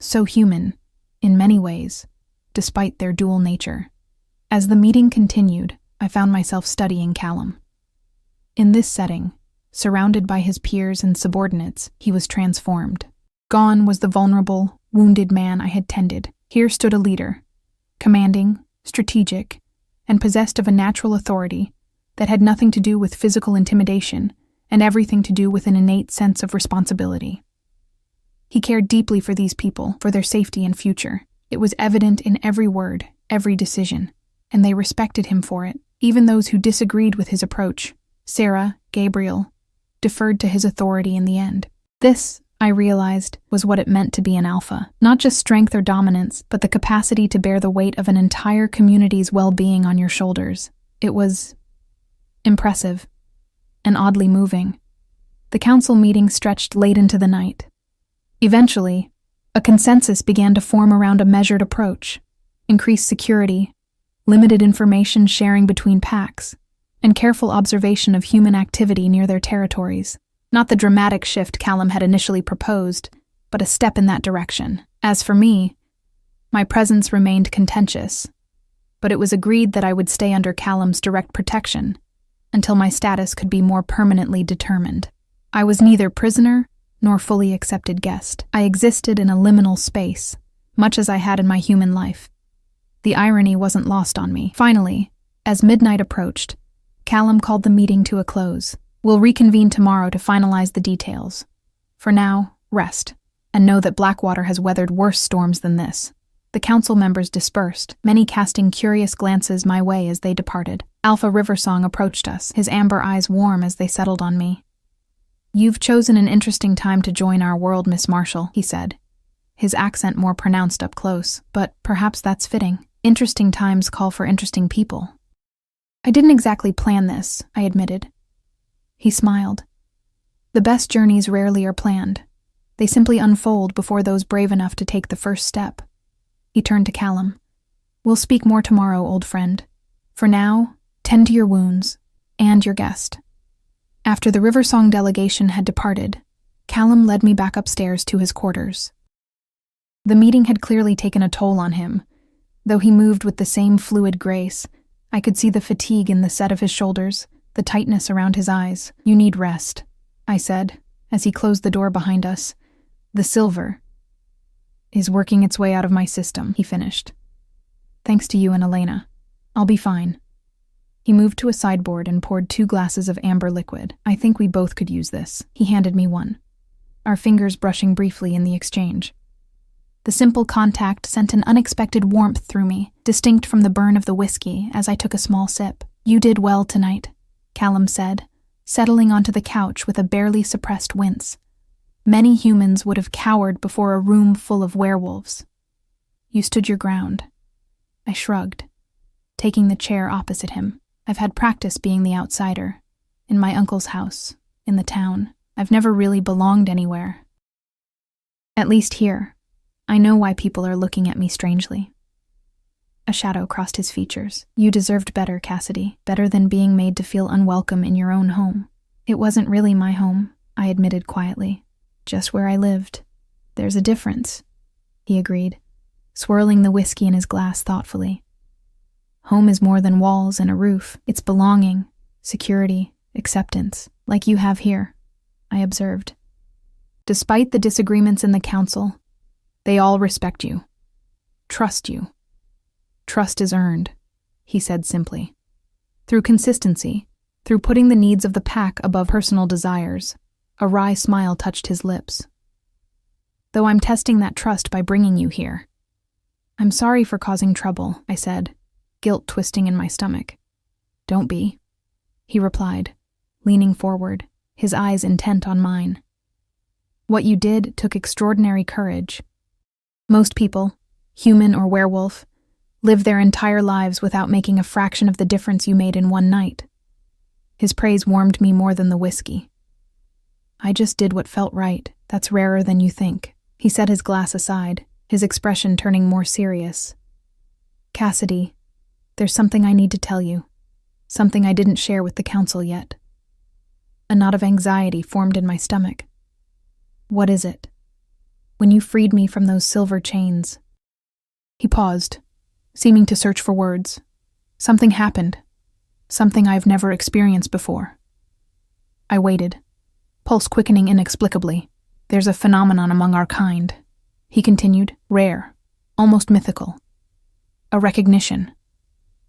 so human, in many ways, despite their dual nature. As the meeting continued, I found myself studying Callum. In this setting, surrounded by his peers and subordinates, he was transformed. Gone was the vulnerable, wounded man I had tended. Here stood a leader, commanding, strategic, and possessed of a natural authority that had nothing to do with physical intimidation and everything to do with an innate sense of responsibility. He cared deeply for these people, for their safety and future. It was evident in every word, every decision, and they respected him for it. Even those who disagreed with his approach, Sarah, Gabriel, deferred to his authority in the end. This, I realized, was what it meant to be an alpha. Not just strength or dominance, but the capacity to bear the weight of an entire community's well-being on your shoulders. It was impressive and oddly moving. The council meeting stretched late into the night. Eventually, a consensus began to form around a measured approach, increased security, limited information sharing between packs, and careful observation of human activity near their territories. Not the dramatic shift Callum had initially proposed, but a step in that direction. As for me, my presence remained contentious, but it was agreed that I would stay under Callum's direct protection until my status could be more permanently determined. I was neither prisoner nor fully accepted guest. I existed in a liminal space, much as I had in my human life. The irony wasn't lost on me. Finally, as midnight approached, Callum called the meeting to a close. We'll reconvene tomorrow to finalize the details. For now, rest, and know that Blackwater has weathered worse storms than this. The council members dispersed, many casting curious glances my way as they departed. Alpha Riversong approached us, his amber eyes warm as they settled on me. "You've chosen an interesting time to join our world, Miss Marshall," he said, his accent more pronounced up close, but perhaps that's fitting. Interesting times call for interesting people. "I didn't exactly plan this," I admitted. He smiled. "The best journeys rarely are planned. They simply unfold before those brave enough to take the first step." He turned to Callum. "We'll speak more tomorrow, old friend. For now, tend to your wounds and your guest." After the Riversong delegation had departed, Callum led me back upstairs to his quarters. The meeting had clearly taken a toll on him. Though he moved with the same fluid grace, I could see the fatigue in the set of his shoulders, the tightness around his eyes. "You need rest," I said, as he closed the door behind us. "The silver is working its way out of my system," he finished. "Thanks to you and Elena. I'll be fine." He moved to a sideboard and poured 2 glasses of amber liquid. "I think we both could use this." He handed me one, our fingers brushing briefly in the exchange. The simple contact sent an unexpected warmth through me, distinct from the burn of the whiskey as I took a small sip. "You did well tonight," Callum said, settling onto the couch with a barely suppressed wince. "Many humans would have cowered before a room full of werewolves. You stood your ground." I shrugged, taking the chair opposite him. "I've had practice being the outsider. In my uncle's house, in the town. I've never really belonged anywhere. At least here. I know why people are looking at me strangely." A shadow crossed his features. "You deserved better, Cassidy. Better than being made to feel unwelcome in your own home." "It wasn't really my home," I admitted quietly. "Just where I lived." "There's a difference," he agreed, swirling the whiskey in his glass thoughtfully. "Home is more than walls and a roof. It's belonging, security, acceptance, like you have here," I observed. "Despite the disagreements in the council, they all respect you, trust you. Trust is earned," he said simply. "Through consistency, Through putting the needs of the pack above personal desires, a wry smile touched his lips. Though I'm testing that trust by bringing you here. I'm sorry for causing trouble, I said, guilt twisting in my stomach. Don't be, he replied, leaning forward, his eyes intent on mine. What you did took extraordinary courage. Most people, human or werewolf, live their entire lives without making a fraction of the difference you made in one night. His praise warmed me more than the whiskey. I just did what felt right. That's rarer than you think. He set his glass aside, his expression turning more serious. Cassidy, there's something I need to tell you. Something I didn't share with the council yet. A knot of anxiety formed in my stomach. What is it? When you freed me from those silver chains. He paused, seeming to search for words. Something happened. Something I've never experienced before. I waited, pulse quickening inexplicably. There's a phenomenon among our kind, he continued, rare, almost mythical. A recognition.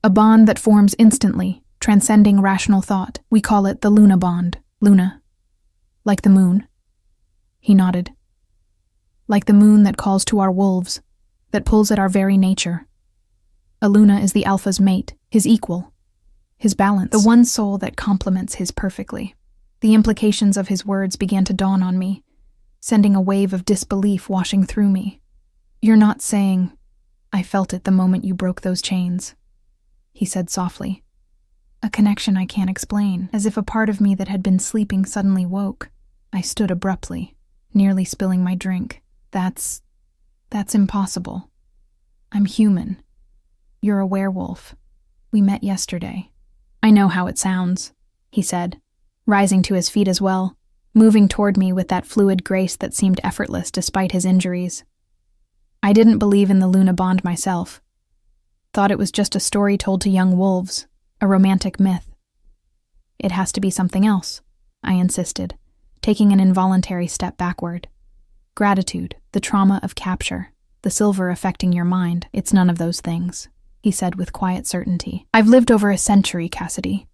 A bond that forms instantly, transcending rational thought. We call it the Luna bond. Luna. Like the moon. He nodded. Like the moon that calls to our wolves, that pulls at our very nature. A Luna is the alpha's mate, his equal, his balance, the one soul that complements his perfectly. The implications of his words began to dawn on me, sending a wave of disbelief washing through me. You're not saying, I felt it the moment you broke those chains, he said softly. A connection I can't explain, as if a part of me that had been sleeping suddenly woke. I stood abruptly, nearly spilling my drink. That's impossible. I'm human. You're a werewolf. We met yesterday. I know how it sounds, he said, rising to his feet as well, moving toward me with that fluid grace that seemed effortless despite his injuries. I didn't believe in the Luna bond myself. Thought it was just a story told to young wolves, a romantic myth. It has to be something else, I insisted, taking an involuntary step backward. Gratitude, the trauma of capture, the silver affecting your mind, it's none of those things, he said with quiet certainty. I've lived over a century, Cassidy.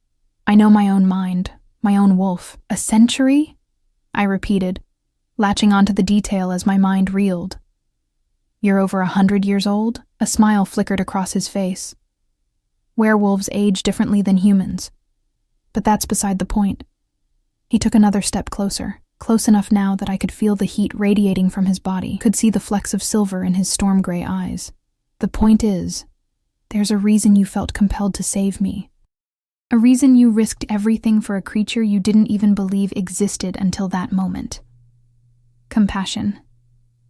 I know my own mind, my own wolf. A century? I repeated, latching onto the detail as my mind reeled. You're over 100 years old? A smile flickered across his face. Werewolves age differently than humans. But that's beside the point. He took another step closer, close enough now that I could feel the heat radiating from his body, could see the flecks of silver in his storm-gray eyes. The point is, there's a reason you felt compelled to save me. A reason you risked everything for a creature you didn't even believe existed until that moment. Compassion,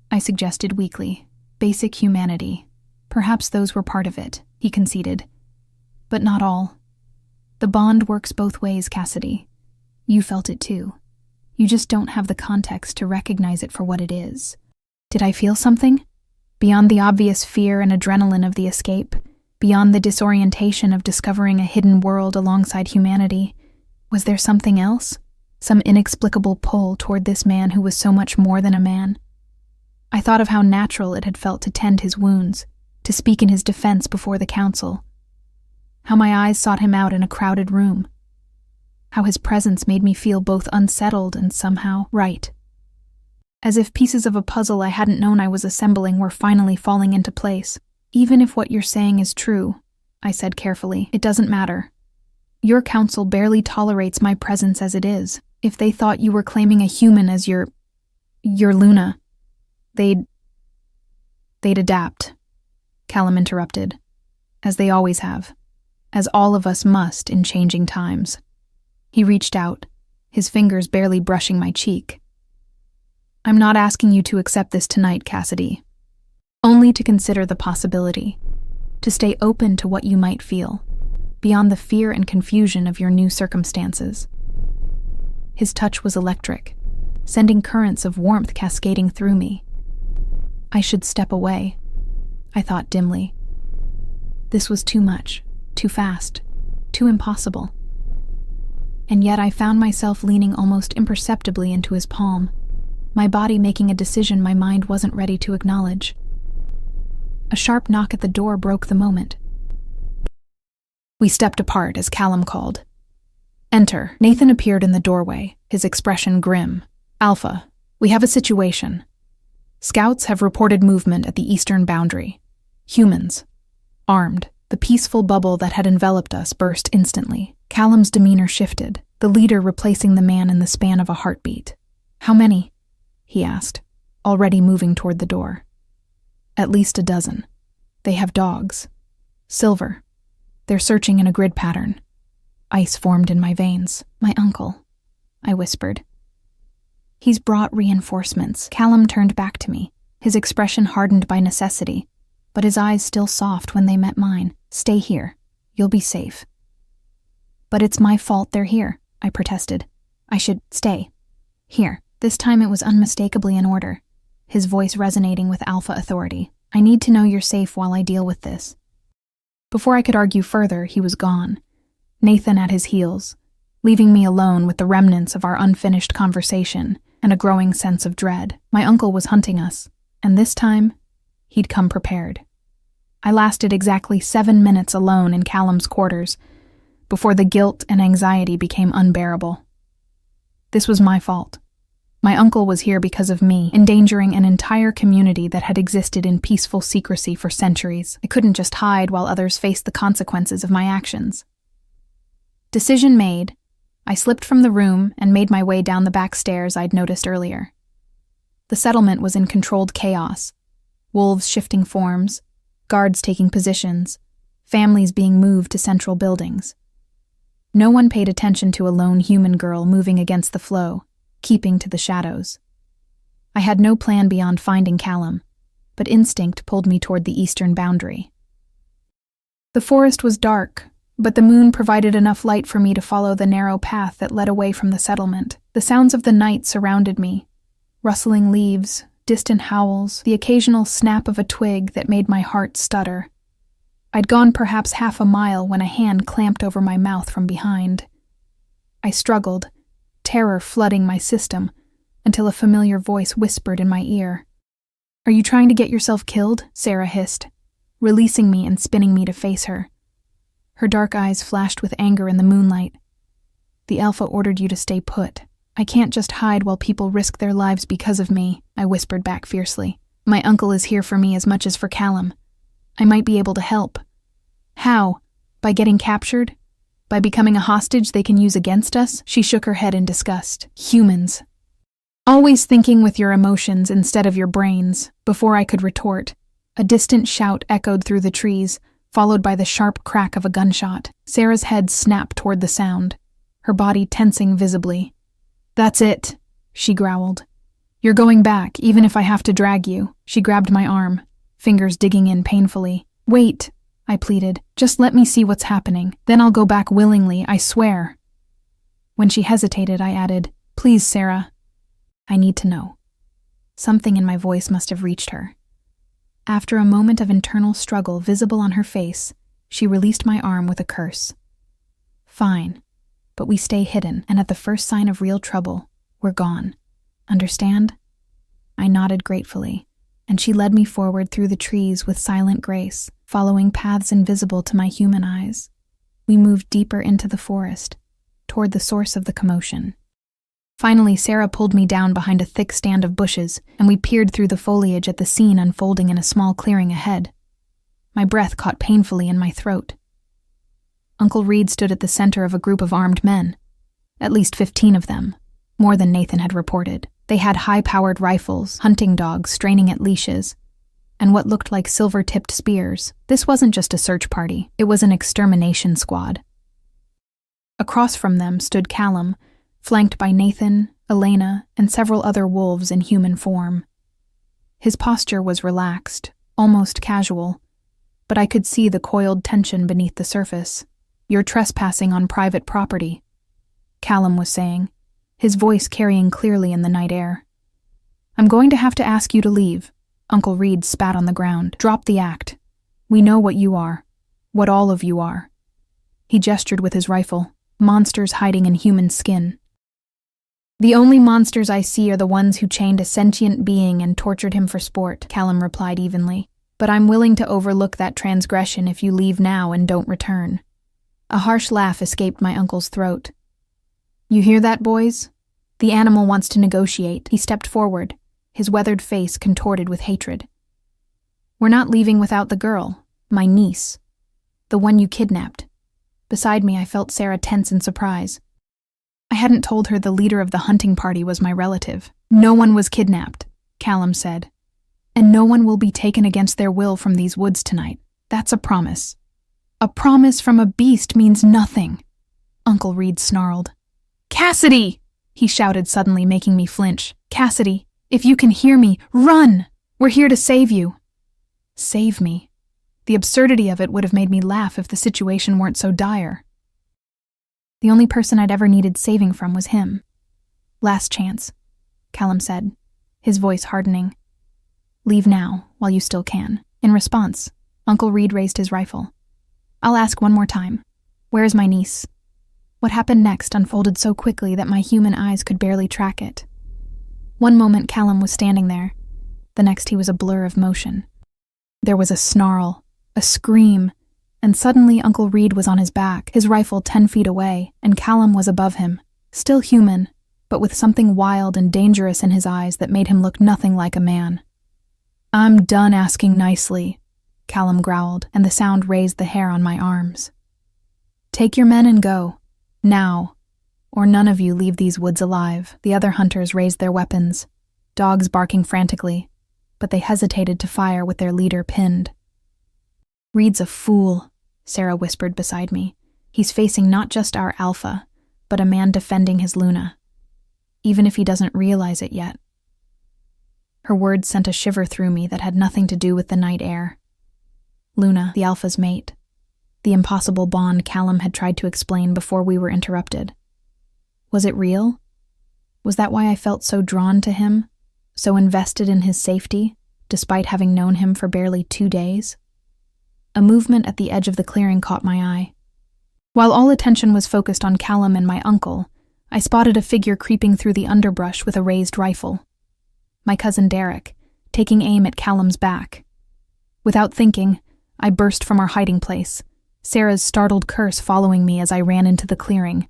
I suggested weakly. Basic humanity. Perhaps those were part of it, he conceded. But not all. The bond works both ways, Cassidy. You felt it too. You just don't have the context to recognize it for what it is. Did I feel something? Beyond the obvious fear and adrenaline of the escape, beyond the disorientation of discovering a hidden world alongside humanity, was there something else? Some inexplicable pull toward this man who was so much more than a man? I thought of how natural it had felt to tend his wounds, to speak in his defense before the council. How my eyes sought him out in a crowded room. How his presence made me feel both unsettled and somehow right. As if pieces of a puzzle I hadn't known I was assembling were finally falling into place. Even if what you're saying is true, I said carefully, it doesn't matter. Your council barely tolerates my presence as it is. If they thought you were claiming a human as your Luna, they'd adapt, Callum interrupted, as they always have, as all of us must in changing times. He reached out, his fingers barely brushing my cheek. I'm not asking you to accept this tonight, Cassidy. Only to consider the possibility, to stay open to what you might feel, beyond the fear and confusion of your new circumstances. His touch was electric, sending currents of warmth cascading through me. I should step away, I thought dimly. This was too much, too fast, too impossible. And yet I found myself leaning almost imperceptibly into his palm, my body making a decision my mind wasn't ready to acknowledge. A sharp knock at the door broke the moment. We stepped apart as Callum called. Enter. Nathan appeared in the doorway, his expression grim. Alpha, we have a situation. Scouts have reported movement at the eastern boundary. Humans. Armed. The peaceful bubble that had enveloped us burst instantly. Callum's demeanor shifted, the leader replacing the man in the span of a heartbeat. How many? He asked, already moving toward the door. At least a dozen. They have dogs. Silver. They're searching in a grid pattern. Ice formed in my veins. My uncle, I whispered. He's brought reinforcements. Callum turned back to me, his expression hardened by necessity, but his eyes still soft when they met mine. Stay here. You'll be safe. But it's my fault they're here, I protested. I should stay. Here. This time it was unmistakably in order, his voice resonating with alpha authority. I need to know you're safe while I deal with this. Before I could argue further, he was gone, Nathan at his heels, leaving me alone with the remnants of our unfinished conversation and a growing sense of dread. My uncle was hunting us, and this time, he'd come prepared. I lasted exactly 7 minutes alone in Callum's quarters before the guilt and anxiety became unbearable. This was my fault. My uncle was here because of me, endangering an entire community that had existed in peaceful secrecy for centuries. I couldn't just hide while others faced the consequences of my actions. Decision made, I slipped from the room and made my way down the back stairs I'd noticed earlier. The settlement was in controlled chaos. Wolves shifting forms, guards taking positions, families being moved to central buildings. No one paid attention to a lone human girl moving against the flow, keeping to the shadows. I had no plan beyond finding Callum, but instinct pulled me toward the eastern boundary. The forest was dark, but the moon provided enough light for me to follow the narrow path that led away from the settlement. The sounds of the night surrounded me, rustling leaves, distant howls, the occasional snap of a twig that made my heart stutter. I'd gone perhaps half a mile when a hand clamped over my mouth from behind. I struggled, terror flooding my system, until a familiar voice whispered in my ear. "Are you trying to get yourself killed?" Sarah hissed, releasing me and spinning me to face her. Her dark eyes flashed with anger in the moonlight. "The Alpha ordered you to stay put. I can't just hide while people risk their lives because of me," I whispered back fiercely. "My uncle is here for me as much as for Callum. I might be able to help." "How? By getting captured? By becoming a hostage they can use against us?" She shook her head in disgust. "Humans. Always thinking with your emotions instead of your brains." Before I could retort, a distant shout echoed through the trees, followed by the sharp crack of a gunshot. Sarah's head snapped toward the sound, her body tensing visibly. "That's it," she growled. "You're going back, even if I have to drag you." She grabbed my arm, fingers digging in painfully. "Wait," I pleaded. "Just let me see what's happening. Then I'll go back willingly, I swear." When she hesitated, I added, "Please, Sarah. I need to know." Something in my voice must have reached her. After a moment of internal struggle visible on her face, she released my arm with a curse. "Fine, but we stay hidden, and at the first sign of real trouble, we're gone. Understand?" I nodded gratefully, and she led me forward through the trees with silent grace, following paths invisible to my human eyes. We moved deeper into the forest, toward the source of the commotion. Finally, Sarah pulled me down behind a thick stand of bushes, and we peered through the foliage at the scene unfolding in a small clearing ahead. My breath caught painfully in my throat. Uncle Reed stood at the center of a group of armed men, at least 15 of them, more than Nathan had reported. They had high-powered rifles, hunting dogs straining at leashes, and what looked like silver-tipped spears. This wasn't just a search party, it was an extermination squad. Across from them stood Callum, flanked by Nathan, Elena, and several other wolves in human form. His posture was relaxed, almost casual, but I could see the coiled tension beneath the surface. "You're trespassing on private property," Callum was saying, his voice carrying clearly in the night air. "I'm going to have to ask you to leave." Uncle Reed spat on the ground. "Drop the act. We know what you are, what all of you are." He gestured with his rifle, monsters hiding in human skin. "The only monsters I see are the ones who chained a sentient being and tortured him for sport," Callum replied evenly. "But I'm willing to overlook that transgression if you leave now and don't return." A harsh laugh escaped my uncle's throat. You hear that, boys? The animal wants to negotiate. He stepped forward, his weathered face contorted with hatred. We're not leaving without the girl, my niece. The one you kidnapped. Beside me, I felt Sarah tense in surprise. I hadn't told her the leader of the hunting party was my relative. No one was kidnapped, Callum said. And no one will be taken against their will from these woods tonight. That's a promise. A promise from a beast means nothing, Uncle Reed snarled. Cassidy! He shouted suddenly, making me flinch. Cassidy, if you can hear me, run! We're here to save you. Save me? The absurdity of it would have made me laugh if the situation weren't so dire. The only person I'd ever needed saving from was him. Last chance, Callum said, his voice hardening. Leave now, while you still can. In response, Uncle Reed raised his rifle. I'll ask one more time. Where is my niece? What happened next unfolded so quickly that my human eyes could barely track it. One moment Callum was standing there. The next he was a blur of motion. There was a snarl, a scream, and suddenly Uncle Reed was on his back, his rifle 10 feet away, and Callum was above him, still human, but with something wild and dangerous in his eyes that made him look nothing like a man. I'm done asking nicely, Callum growled, and the sound raised the hair on my arms. Take your men and go. Now. Or none of you leave these woods alive. The other hunters raised their weapons, dogs barking frantically, but they hesitated to fire with their leader pinned. Reed's a fool, Sarah whispered beside me. He's facing not just our alpha, but a man defending his Luna. Even if he doesn't realize it yet. Her words sent a shiver through me that had nothing to do with the night air. Luna, the alpha's mate. The impossible bond Callum had tried to explain before we were interrupted. Was it real? Was that why I felt so drawn to him, so invested in his safety, despite having known him for barely 2 days? A movement at the edge of the clearing caught my eye. While all attention was focused on Callum and my uncle, I spotted a figure creeping through the underbrush with a raised rifle. My cousin Derek, taking aim at Callum's back. Without thinking, I burst from our hiding place, Sarah's startled curse following me as I ran into the clearing.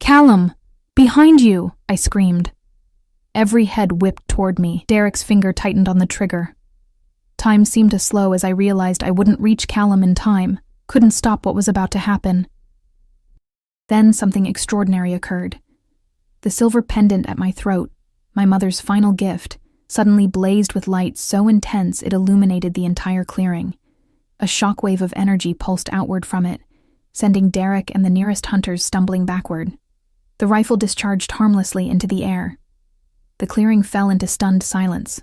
Callum! Behind you! I screamed. Every head whipped toward me. Derek's finger tightened on the trigger. Time seemed to slow as I realized I wouldn't reach Callum in time, couldn't stop what was about to happen. Then something extraordinary occurred. The silver pendant at my throat, my mother's final gift, suddenly blazed with light so intense it illuminated the entire clearing. A shockwave of energy pulsed outward from it, sending Derek and the nearest hunters stumbling backward. The rifle discharged harmlessly into the air. The clearing fell into stunned silence.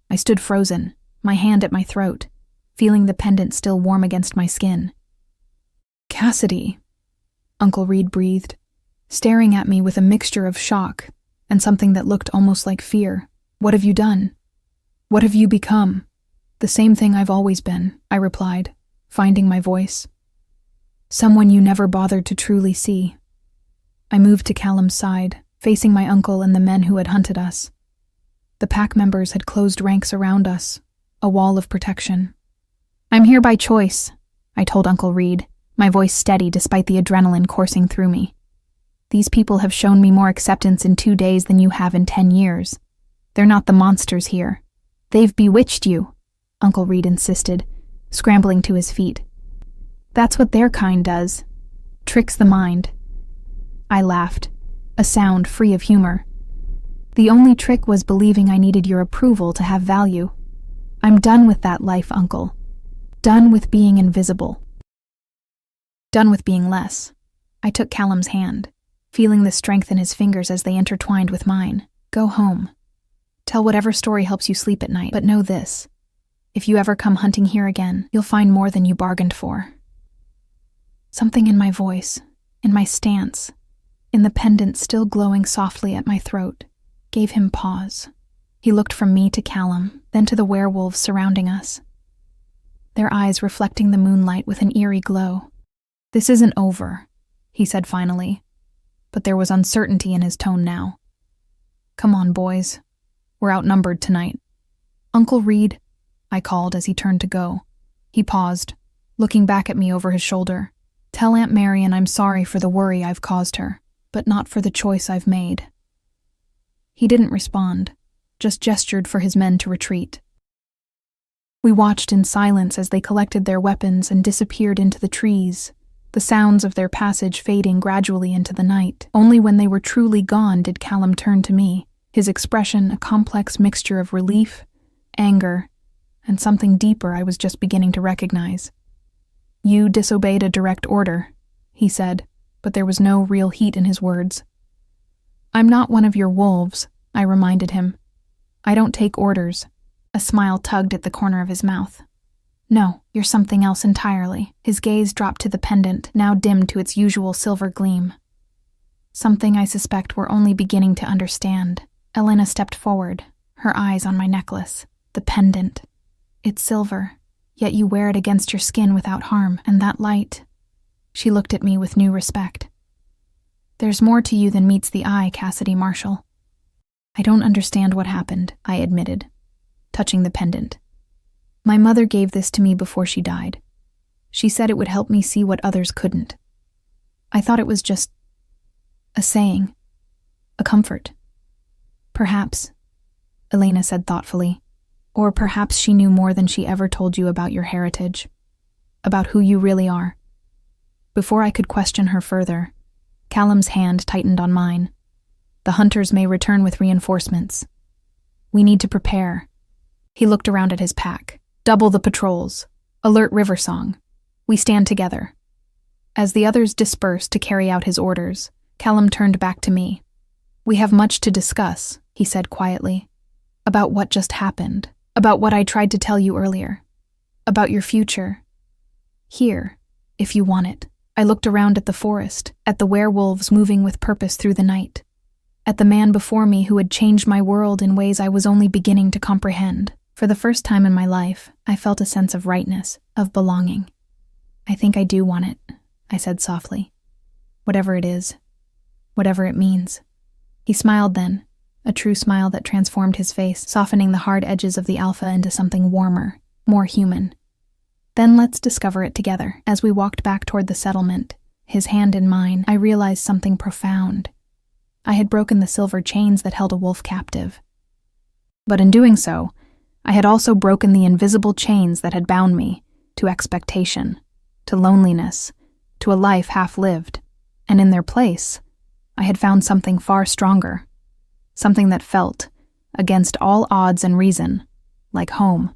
I stood frozen, my hand at my throat, feeling the pendant still warm against my skin. Cassidy, Uncle Reed breathed, staring at me with a mixture of shock and something that looked almost like fear. What have you done? What have you become? The same thing I've always been, I replied, finding my voice. Someone you never bothered to truly see. I moved to Callum's side, facing my uncle and the men who had hunted us. The pack members had closed ranks around us, a wall of protection. I'm here by choice, I told Uncle Reed, my voice steady despite the adrenaline coursing through me. These people have shown me more acceptance in 2 days than you have in 10 years. They're not the monsters here. They've bewitched you, Uncle Reed insisted, scrambling to his feet. That's what their kind does. Tricks the mind. I laughed, a sound free of humor. The only trick was believing I needed your approval to have value. I'm done with that life, Uncle. Done with being invisible. Done with being less. I took Callum's hand, feeling the strength in his fingers as they intertwined with mine. Go home. Tell whatever story helps you sleep at night, but know this. If you ever come hunting here again, you'll find more than you bargained for. Something in my voice, in my stance, in the pendant still glowing softly at my throat, gave him pause. He looked from me to Callum, then to the werewolves surrounding us, their eyes reflecting the moonlight with an eerie glow. This isn't over, he said finally, but there was uncertainty in his tone now. Come on, boys. We're outnumbered tonight. Uncle Reed, I called as he turned to go. He paused, looking back at me over his shoulder. Tell Aunt Marian I'm sorry for the worry I've caused her. but not for the choice I've made." He didn't respond, just gestured for his men to retreat. We watched in silence as they collected their weapons and disappeared into the trees, the sounds of their passage fading gradually into the night. Only when they were truly gone did Callum turn to me, his expression a complex mixture of relief, anger, and something deeper I was just beginning to recognize. "You disobeyed a direct order," he said, but there was no real heat in his words. "I'm not one of your wolves," I reminded him. "I don't take orders." A smile tugged at the corner of his mouth. "No, you're something else entirely." His gaze dropped to the pendant, now dimmed to its usual silver gleam. "Something I suspect we're only beginning to understand." Elena stepped forward, her eyes on my necklace. "The pendant. It's silver, yet you wear it against your skin without harm, and that light." She looked at me with new respect. "There's more to you than meets the eye, Cassidy Marshall." "I don't understand what happened," I admitted, touching the pendant. "My mother gave this to me before she died. She said it would help me see what others couldn't. I thought it was just a saying, a comfort." "Perhaps," Elena said thoughtfully. "Or perhaps she knew more than she ever told you about your heritage, about who you really are." Before I could question her further, Callum's hand tightened on mine. "The hunters may return with reinforcements. We need to prepare." He looked around at his pack. "Double the patrols. Alert Riversong. We stand together." As the others dispersed to carry out his orders, Callum turned back to me. "We have much to discuss," he said quietly. "About what just happened. About what I tried to tell you earlier. About your future. Here, if you want it." I looked around at the forest, at the werewolves moving with purpose through the night, at the man before me who had changed my world in ways I was only beginning to comprehend. For the first time in my life, I felt a sense of rightness, of belonging. "I think I do want it," I said softly. "Whatever it is, whatever it means." He smiled then, a true smile that transformed his face, softening the hard edges of the alpha into something warmer, more human. "Then let's discover it together." As we walked back toward the settlement, his hand in mine, I realized something profound. I had broken the silver chains that held a wolf captive. But in doing so, I had also broken the invisible chains that had bound me to expectation, to loneliness, to a life half-lived. And in their place, I had found something far stronger, something that felt, against all odds and reason, like home.